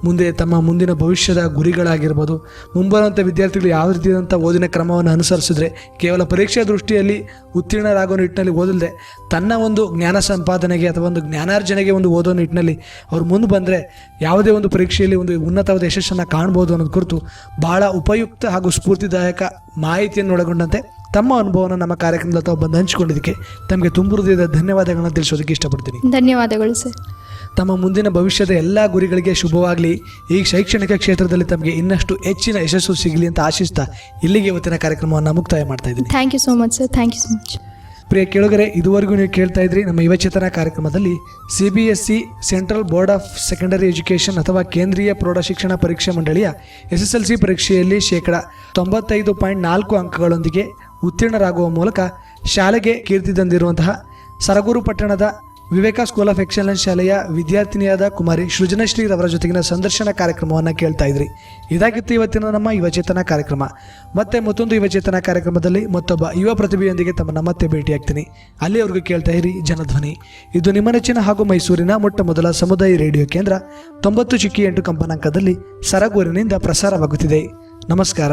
ಮುಂದೆ ತಮ್ಮ ಮುಂದಿನ ಭವಿಷ್ಯದ ಗುರಿಗಳಾಗಿರ್ಬೋದು, ಮುಂಬರುವಂಥ ವಿದ್ಯಾರ್ಥಿಗಳು ಯಾವ ರೀತಿಯಾದಂಥ ಓದಿನ ಕ್ರಮವನ್ನು ಅನುಸರಿಸಿದ್ರೆ ಕೇವಲ ಪರೀಕ್ಷೆಯ ದೃಷ್ಟಿಯಲ್ಲಿ ಉತ್ತೀರ್ಣರಾಗೋ ನಿಟ್ಟಿನಲ್ಲಿ ಓದಲ್ದೆ ತನ್ನ ಒಂದು ಜ್ಞಾನ ಸಂಪಾದನೆಗೆ ಅಥವಾ ಒಂದು ಜ್ಞಾನಾರ್ಜನೆಗೆ ಒಂದು ಓದೋ ನಿಟ್ಟಿನಲ್ಲಿ ಅವ್ರು ಮುಂದೆ ಬಂದರೆ ಯಾವುದೇ ಒಂದು ಪರೀಕ್ಷೆಯಲ್ಲಿ ಒಂದು ಉನ್ನತವಾದ ಯಶಸ್ಸನ್ನು ಕಾಣ್ಬೋದು ಅನ್ನೋದು ಕುರಿತು ಬಹಳ ಉಪಯುಕ್ತ ಹಾಗೂ ಸ್ಫೂರ್ತಿದಾಯಕ ಮಾಹಿತಿಯನ್ನು ಒಳಗೊಂಡಂತೆ ತಮ್ಮ ಅನುಭವನ ನಮ್ಮ ಕಾರ್ಯಕ್ರಮದಲ್ಲಿ ತಾವು ಬಂದು ಹಂಚಿಕೊಂಡಿದ್ದಕ್ಕೆ ತಮಗೆ ತುಂಬ ಹೃದಯದ ಧನ್ಯವಾದಗಳನ್ನು ತಿಳಿಸೋದಕ್ಕೆ ಇಷ್ಟಪಡ್ತೀನಿ. ಧನ್ಯವಾದಗಳು ಸರ್. ತಮ್ಮ ಮುಂದಿನ ಭವಿಷ್ಯದ ಎಲ್ಲ ಗುರಿಗಳಿಗೆ ಶುಭವಾಗಲಿ. ಈ ಶೈಕ್ಷಣಿಕ ಕ್ಷೇತ್ರದಲ್ಲಿ ತಮಗೆ ಇನ್ನಷ್ಟು ಹೆಚ್ಚಿನ ಯಶಸ್ಸು ಸಿಗಲಿ ಅಂತ ಆಶಿಸ್ತಾ ಇಲ್ಲಿಗೆ ಇವತ್ತಿನ ಕಾರ್ಯಕ್ರಮವನ್ನು ಮುಕ್ತಾಯ ಮಾಡ್ತಾ ಇದ್ದೀನಿ. Thank you so much sir. Thank you so much. ಪ್ರಿಯ ಕೇಳುಗರೆ, ಇದುವರೆಗೂ ನೀವು ಕೇಳ್ತಾ ಇದ್ರಿ ನಮ್ಮ ಯುವಚೇತನ ಕಾರ್ಯಕ್ರಮದಲ್ಲಿ CBSE central board of secondary education ಅಥವಾ ಕೇಂದ್ರೀಯ ಪ್ರೌಢಶಿಕ್ಷಣ ಪರೀಕ್ಷಾ ಮಂಡಳಿಯ SSLC ಪರೀಕ್ಷೆಯಲ್ಲಿ 95.4 ಅಂಕಗಳೊಂದಿಗೆ ಉತ್ತೀರ್ಣರಾಗುವ ಮೂಲಕ ಶಾಲೆಗೆ ಕೀರ್ತಿ ತಂದಿರುವಂತಹ ಸರಗೂರು ಪಟ್ಟಣದ ವಿವೇಕ ಸ್ಕೂಲ್ ಆಫ್ ಎಕ್ಸಲೆನ್ಸ್ ಶಾಲೆಯ ವಿದ್ಯಾರ್ಥಿನಿಯಾದ ಕುಮಾರಿ ಸೃಜನಶ್ರೀ ರವರ ಜೊತೆಗಿನ ಸಂದರ್ಶನ ಕಾರ್ಯಕ್ರಮವನ್ನು ಕೇಳ್ತಾ ಇದ್ರಿ. ಇದಾಗಿತ್ತು ಇವತ್ತಿನ ನಮ್ಮ ಯುವಚೇತನ ಕಾರ್ಯಕ್ರಮ. ಮತ್ತೆ ಮತ್ತೊಂದು ಯುವಚೇತನ ಕಾರ್ಯಕ್ರಮದಲ್ಲಿ ಮತ್ತೊಬ್ಬ ಯುವ ಪ್ರತಿಭೆಯೊಂದಿಗೆ ತಮ್ಮನ್ನ ಮತ್ತೆ ಭೇಟಿಯಾಗ್ತೀನಿ. ಅಲ್ಲಿಯವರೆಗೂ ಕೇಳ್ತಾ ಇರಿ ಜನಧ್ವನಿ. ಇದು ನಿಮ್ಮ ನೆಚ್ಚಿನ ಹಾಗೂ ಮೈಸೂರಿನ ಮೊಟ್ಟ ಮೊದಲ ಸಮುದಾಯ ರೇಡಿಯೋ ಕೇಂದ್ರ 90.8 ಕಂಪನಾಂಕದಲ್ಲಿ ಸರಗೂರಿನಿಂದ ಪ್ರಸಾರವಾಗುತ್ತಿದೆ. ನಮಸ್ಕಾರ.